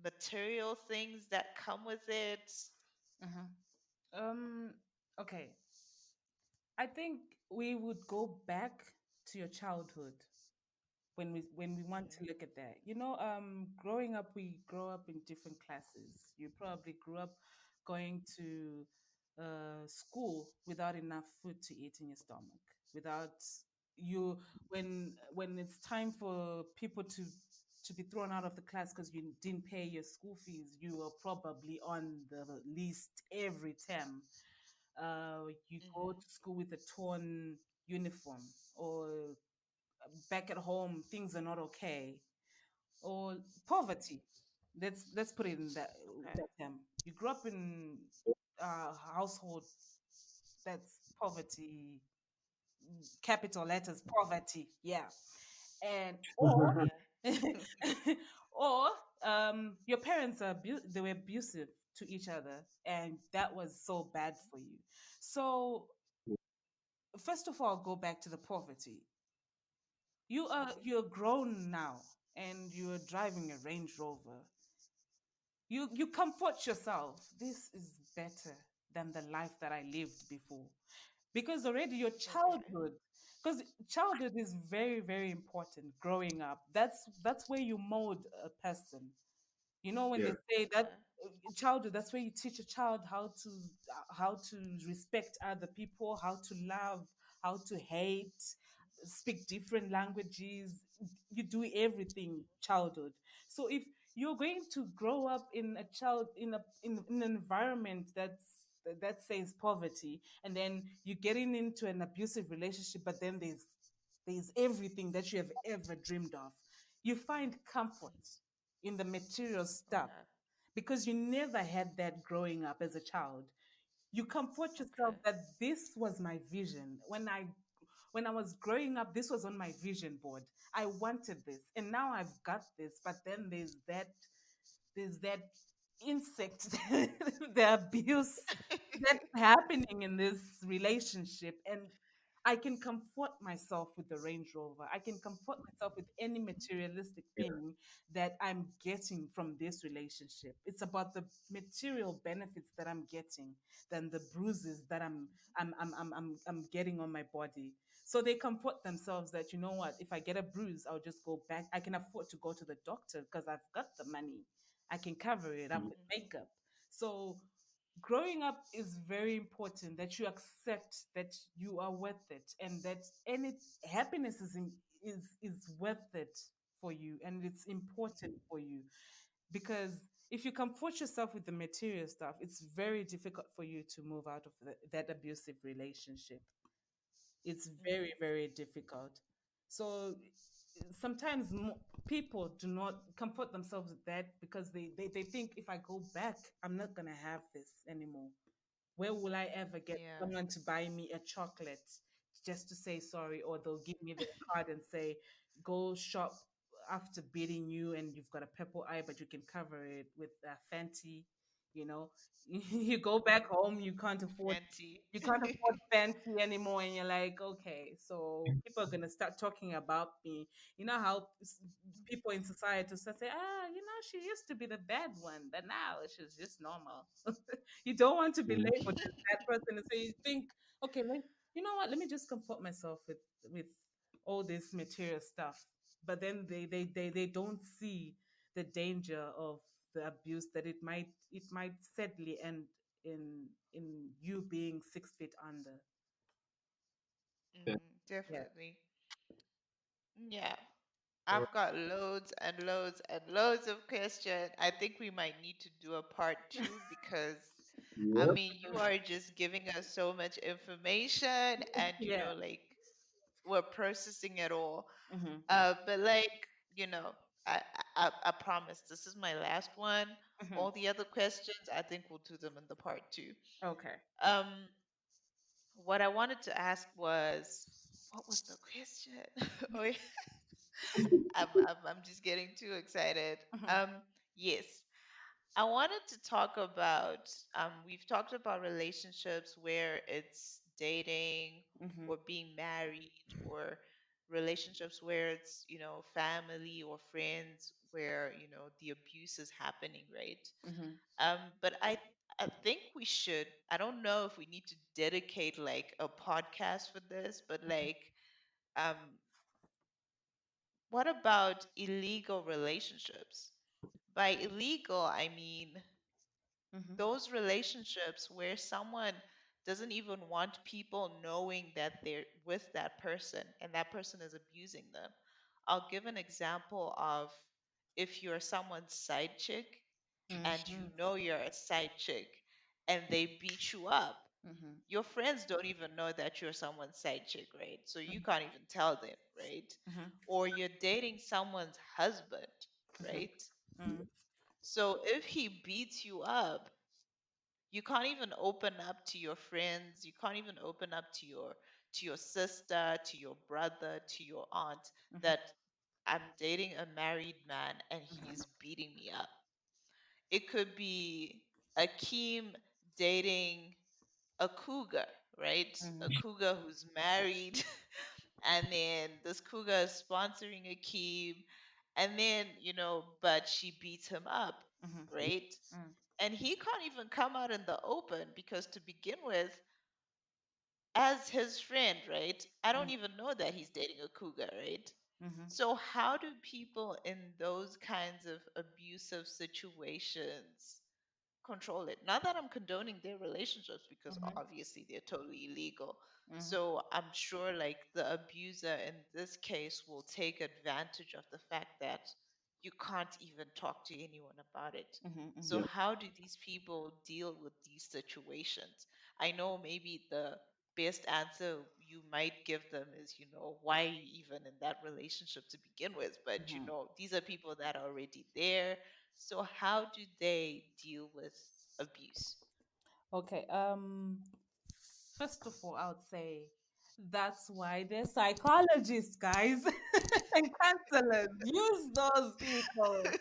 material things that come with it? Mm-hmm. Um, okay. I think we would go back to your childhood when we want to Mhm, look at that. Growing up, we grow up in different classes. You probably grew up going to school without enough food to eat in your stomach, without you when it's time for people to be thrown out of the class because you didn't pay your school fees, you were probably on the list every term. You go mhm, to school with a torn uniform, or back at home things are not okay, or poverty. Let's put it in okay. that term. You grew up in a household that's poverty, capital letters poverty, yeah, and or Yeah. or your parents they were abusive to each other, and that was so bad for you. So first of all, go back to the poverty. Mhm, You're grown now, and you're driving a Range Rover. You comfort yourself. This is better than the life that I lived before. Because already your okay. childhood, because childhood is very, very important growing up. That's where you mold a person. When Yeah. they say that Okay. childhood, that's where you teach a child how to respect other people, how to love, how to hate, speak different languages. You do everything childhood. So if you're going to grow up in a child in an environment that says poverty, and then you're getting into an abusive relationship, but then there's everything that you have ever dreamed of, you find comfort in the material stuff Okay. because you never had that growing up as a child. You comfort yourself Okay. that this was my vision. When I was growing up, this was on my vision board. I wanted this, and now I've got this. But then there's that insect, the abuse that's happening in this relationship. And I can comfort myself with the Range Rover. I can comfort myself with any materialistic Yeah. thing that I'm getting from this relationship. It's about the material benefits that I'm getting than the bruises that I'm getting on my body. So they comfort themselves that, you know what, if I get a bruise, I'll just go back. I can afford to go to the doctor because I've got the money. I can cover it up Mhm. with makeup. So growing up is very important, that you accept that you are worth it, and that any happiness is worth it for you, and it's important for you. Because if you comfort yourself with the material stuff, it's very difficult for you to move out of that abusive relationship. It's very, Mhm. very difficult. So sometimes people do not comfort themselves with that because they think, if I go back, I'm not going to have this anymore. Where will I ever get Yeah. someone to buy me a chocolate just to say sorry, or they'll give me their card and say, go shop after beating you and you've got a purple eye, but you can cover it with a Fenty, you know. You go back home, Fancy. you can't afford fancy anymore, and you're like, okay, so people are gonna start talking about me. You know how people in society say, she used to be the bad one, but now she's just normal. You don't want to be labeled as that person, and so you think, okay, you know what? Let me just comfort myself with all this material stuff. But then they don't see the danger of the abuse, that it might sadly end in you being 6 feet under. Yeah. Definitely. Yeah. I've got loads and loads and loads of questions. I think we might need to do a part 2 because I Yep. mean, you are just giving us so much information and Yeah. like we're processing it all. Mm-hmm. But like, you know, I promise this is my last one. Mm-hmm. All the other questions, I think we'll do them in the part 2. Okay. Um, what I wanted to ask was, what was the question? Oh, yeah. I'm just getting too excited. Mm-hmm. Yes. I wanted to talk about, we've talked about relationships where it's dating Mm-hmm. or being married, or relationships where it's, family or friends where, the abuse is happening, right? Mm-hmm. But I think we should, I don't know if we need to dedicate like a podcast for this, but like, um, what about illegal relationships? By illegal, I mean Mm-hmm. those relationships where someone doesn't even want people knowing that they're with that person and that person is abusing them. I'll give an example of, if you're someone's side chick and Mm-hmm. you know you're a side chick and they beat you up, Mm-hmm. your friends don't even know that you're someone's side chick, right? So you can't even tell them, right? Mm-hmm. Or you're dating someone's husband, right? Mm-hmm. So if he beats you up, you can't even open up to your friends, you can't even open up to your sister, to your brother, to your aunt, that I'm dating a married man and he's beating me up. It could be Akeem dating a cougar, right? A Mm-hmm. cougar who's married, and then this cougar is sponsoring Akeem, and then, but she beats him up, Mm-hmm. right? And he can't even come out in the open because, to begin with, as his friend, right? I don't even know that he's dating a cougar, right? Mm-hmm. So, how do people in those kinds of abusive situations control it? Not that I'm condoning their relationships, because Mm-hmm. obviously they're totally illegal. Mm-hmm. So I'm sure like the abuser in this case will take advantage of the fact that you can't even talk to anyone about it. Mm-hmm. So Yep. how do these people deal with these situations? I know maybe the best answer you might give them is, why are you even in that relationship to begin with? But Mm-hmm. these are people that are already there. So how do they deal with abuse? Okay. First of all, I would say that's why they're psychologists, guys, and counselors. Use those people.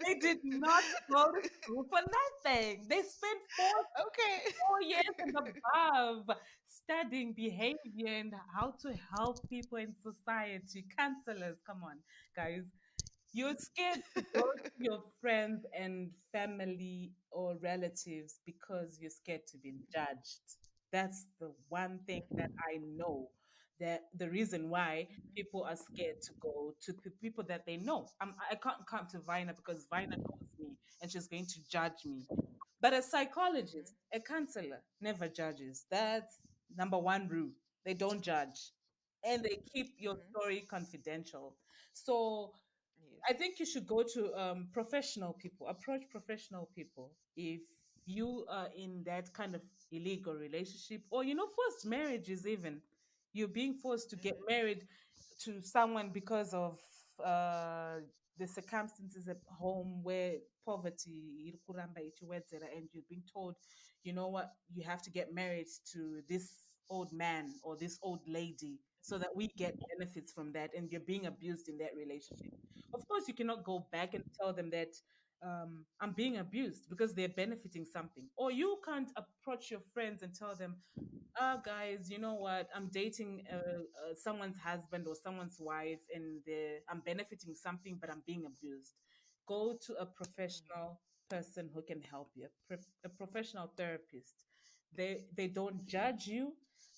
They did not go to school for nothing. They spent Okay. 4 years and above studying behavior and how to help people in society. Counselors, come on, guys. You're scared to go to your friends and family or relatives because you're scared to be judged. That's the one thing that I know. That the reason why people are scared to go to people that they know. I can't come to Vina because Vina knows me and she's going to judge me. But a psychologist, a counselor, never judges. That's number one rule. They don't judge and they keep your Mhm. story confidential. So I Yes. think you should go to professional people, approach professional people if you are in that kind of illegal relationship, or forced marriages. Even you're being forced to get Mhm. married to someone because of the circumstances at home where poverty iri kuramba ichiwedzera and you're being told, you know what, you have to get married to this old man or this old lady so that we get benefits from that, and you're being abused in that relationship. Of course, you cannot go back and tell them that I'm being abused because they're benefiting something. Or you can't approach your friends and tell them, guys, you know what? I'm dating someone's husband or someone's wife, and I'm benefiting something, but I'm being abused. Go to a Mhm. professional person who can help you, a professional therapist. They don't judge you.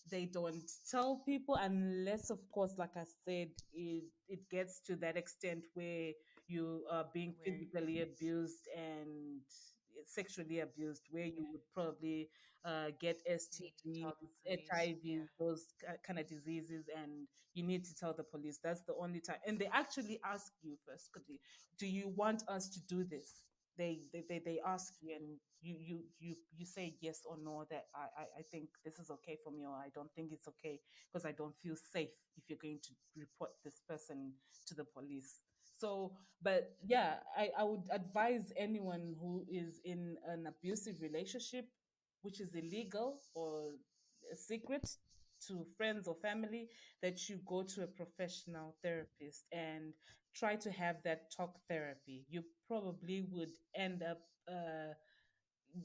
They don't tell people unless, of course, like I said, it gets to that extent where you are being Where physically abused and sexually abused, where you yeah, would probably get you need to tell the STDs, police. Yeah. HIV, those kind of diseases, and you need to tell the police. That's the only time. And they actually ask you first, do you want us to do this? They ask you, and you say yes or no, that I think this is okay for me, or I don't think it's okay because I don't feel safe if you're going to report this person to the police. So, but Mhm. yeah, I would advise anyone who is in an abusive relationship, which is illegal or a secret to friends or family, that you go to a professional therapist and try to have that talk therapy. You probably would end up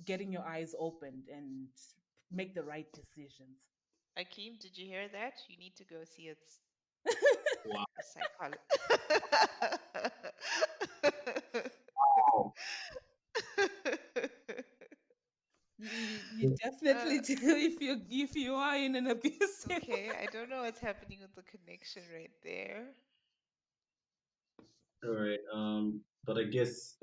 getting your eyes opened and make the right decisions. Akeem, did you hear that? You need to go see Wow. a psychologist. You definitely do if you are in an abusive. Okay, I don't know what's happening with the connection right there. All right. But I guess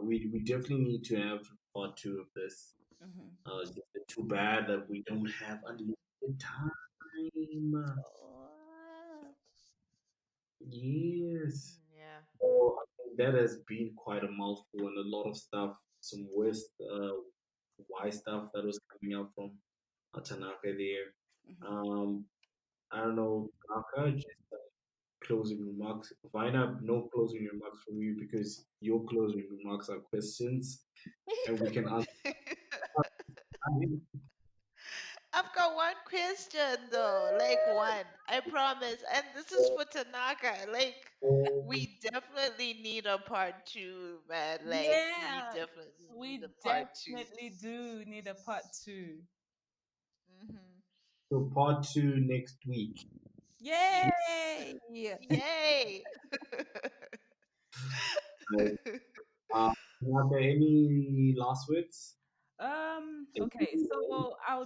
we definitely need to have part two of this. Mhm. It's just too bad that we don't have unlimited time. Oh, Yes. Mm, yeah. So I think that has been quite a mouthful and a lot of stuff, some West Y stuff that was coming out from Tanaka there. mhm. Um, I don't know, Tanaka, just closing remarks. Vina, no closing remarks from you because your closing remarks are questions and we can answer. I've got one question though, like one, I promise. And this is for Tanaka. Like, we definitely need a part two, man. Like, we Yeah, definitely need a we part two. definitely do need a part two. Hmm. So part two next week. Yes. Yay! Yay. Right. Tanaka, any last words? Okay, so I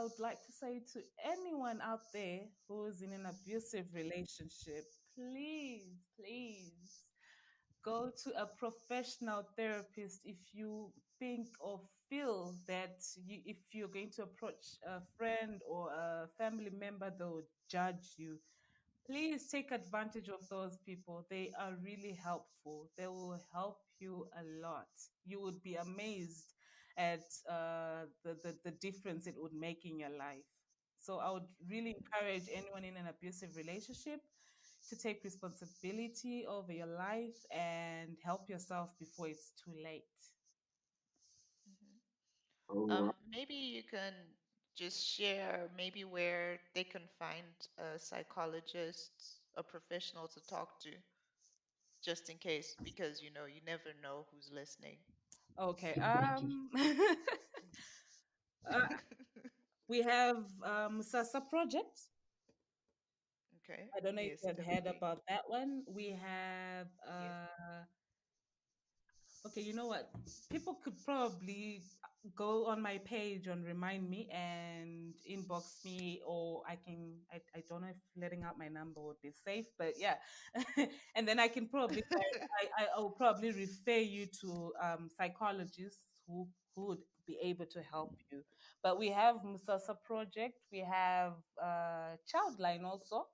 would like to say to anyone out there who is in an abusive relationship, please go to a professional therapist if you think or feel that if you're going to approach a friend or a family member, they'll judge you. Please take advantage of those people. They are really helpful. They will help you a lot. You would be amazed at the difference it would make in your life. So I would really encourage anyone in an abusive relationship to take responsibility over your life and help yourself before it's too late. Mhm. All right. Maybe you can just share maybe where they can find a psychologist, a professional to talk to, just in case, because you never know who's listening. Okay. uh, we have Sasa Project. Okay. I don't know if Yes, you have heard definitely. about that one. We have Yes. okay, you know what? People could probably go on my page and remind me and inbox me, or I don't know if letting out my number would be safe, but yeah. And then I can probably, I'll probably refer you to psychologists who would be able to help you. But we have Musasa Project, we have Childline also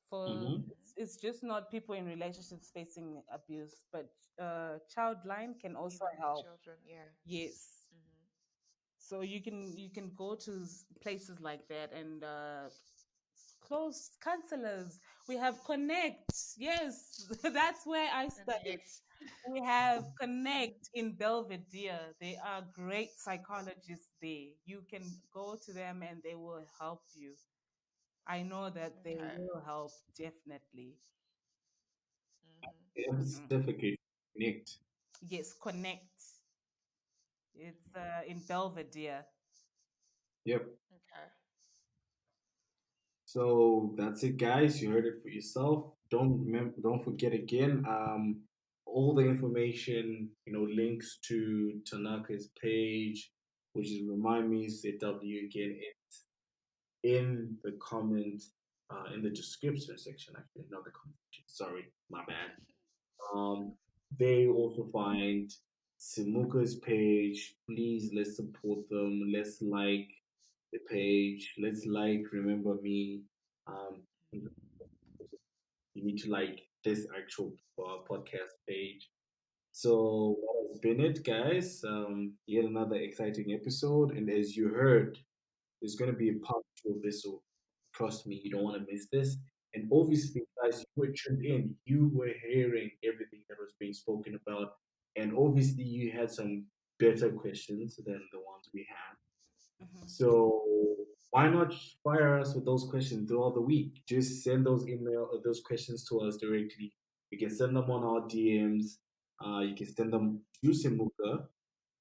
for Mm-hmm. it's just not people in relationships facing abuse, but childline can also Even help. children, yeah. Yes, Hmm. so you can go to places like that and close counselors. We have Connect. Yes, that's where I studied. Connect. We have Connect in Belvedere. They are great psychologists there. You can go to them and they will help you. I know that they Okay. will help definitely. Mm-hmm. Mhm. Specifically connect. Yes, Connect. It's in Belvedere. Yep. Okay. So that's it, guys. You heard it for yourself. Don't forget again. All the information, links to Tanaka's page, which is Remind Me CW again in the comment, in the description section. Actually, not the comment section. Sorry, my bad. Um, they also find Simuka's page. Please, let's support them. Let's like the page. Let's like Remember Me. Um, you need to like this actual podcast page. So that has been it, guys. Yet another exciting episode, and as you heard, there's going to be a part two of this. So trust me, you don't want to miss this. And obviously, guys, you were tuned in. You were hearing everything that was being spoken about, and obviously, you had some better questions than the ones we had. Mhm. So why not fire us with those questions throughout the week? Just send those questions to us directly. You can send them on our DMs. You can send them to Simuka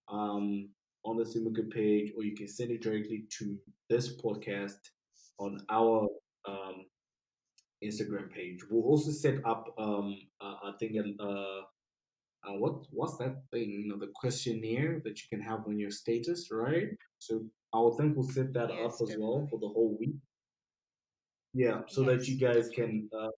on the Simuka page, or you can send it directly to this podcast on our um, Instagram page. We'll also set up I think what's that thing? The questionnaire that you can have on your status, right? So I would think we'll set that up Yes, as well for definitely. the whole week. Yeah, so that you Yes, guys definitely. can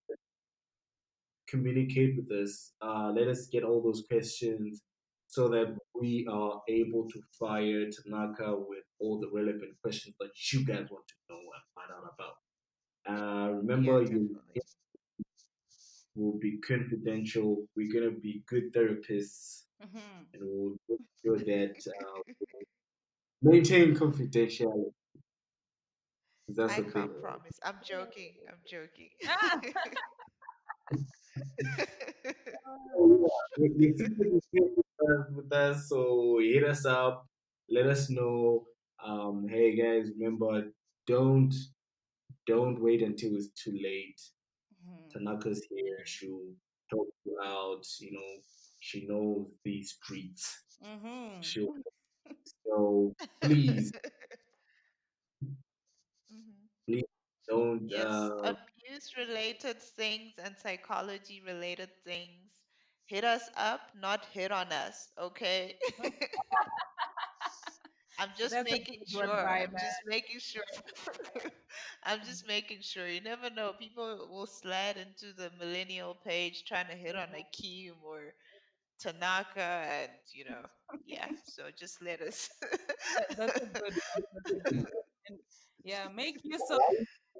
communicate with us. Let us get all those questions so that we are able to fire Tanaka with all the relevant questions that you guys want to know and find out about. Yeah, Remember, you definitely. will be confidential. We're gonna be good therapists, Mhm. and we'll make sure that maintain confidentiality. 'Cause that's I a big can't one. promise. I'm joking. I'm joking. Ah! So, yeah, we see what you feel with us. So hit us up. Let us know. Hey guys, remember, don't don't wait until it's too late. Mhm. Tanaka's here. Mhm. She'll help you out. She knows these streets. Mhm. She'll so please, Mhm. please don't. Yes, abuse related things and psychology related things. Hit us up, not hit on us, okay? I'm just That's a making good one, sure. I'm Vina. just making sure. I'm just making sure. You never know. People will slide into the millennial page trying to hit on Akeem or Tanaka, and yeah. So just let us. That's a good one. That's a good one. And yeah, make use of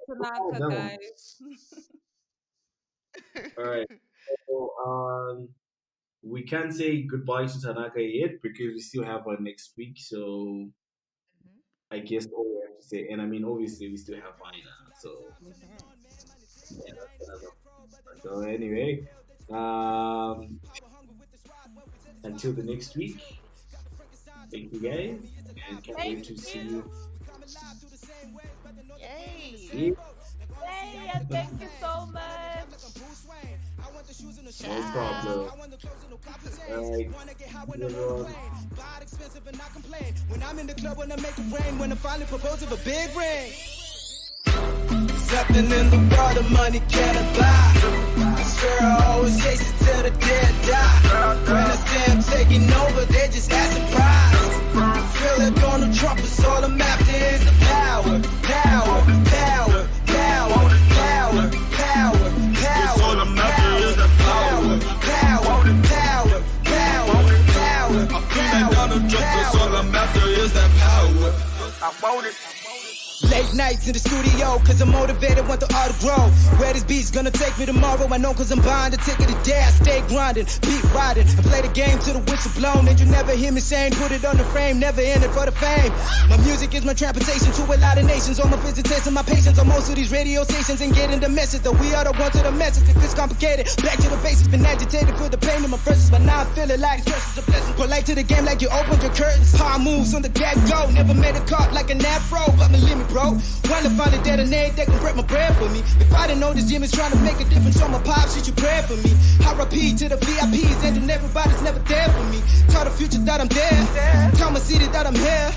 Oh, Tanaka, that one. guys. All right. So, we can't say goodbye to Tanaka yet because we still have her next week. So Mhm. I guess all we have to say, and I mean, obviously we still have Aina. So Mhm. yeah, that's another. So anyway, um, until the next week, thank you guys, and can't Thank wait to see you. you. Yay! See you. Yay, and thank you so much. No Ciao. problem. All right, everyone. When I'm in the club, when I make it rain, when I finally propose of a big ring. Something in the world of money cannot buy. I swear I always chase it till the dead die. When I say I'm taking over, they just act surprised. Feel like Donald Trump is all I'm after is the power, power, power, power, power, power, power. All I'm after is the power, power, power, power, power. I feel like Donald Trump is all I'm after is that power. I want it. Late nights in the studio, cause I'm motivated, want the art to grow. Where this beat's gonna take me tomorrow, I know cause I'm buying the ticket a day. I stay grinding, beat riding, I play the game till the whistle blown. And you never hear me saying, put it on the frame, never in it for the fame. My music is my transportation to a lot of nations. All my visitation, my patience on most of these radio stations and getting the message that we are the ones to the message. If it's complicated, back to the basics, been agitated for the pain in my verses, but now I feel it like stress is a blessing. Polite to the game like you opened your curtains. Hard moves on the get-go, never made a cut like an afro, but my limit, bro. Wanna find a detonate that can break my bread for me. If I didn't know this gym is trying to make a difference on my pops, you should pray for me. I repeat to the VIPs, and then everybody's never there for me. Tell the future that I'm there, tell my city that I'm here.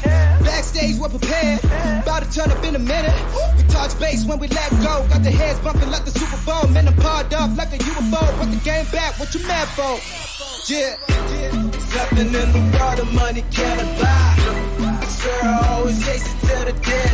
Backstage, we're prepared, about to turn up in a minute. We touch base when we let go, got the heads bumping like the Super Bowl. Man, I'm parred up like a UFO, put the game back, what you mad for? Yeah, there's nothing in the world that money can't buy. I swear I always chase it till the day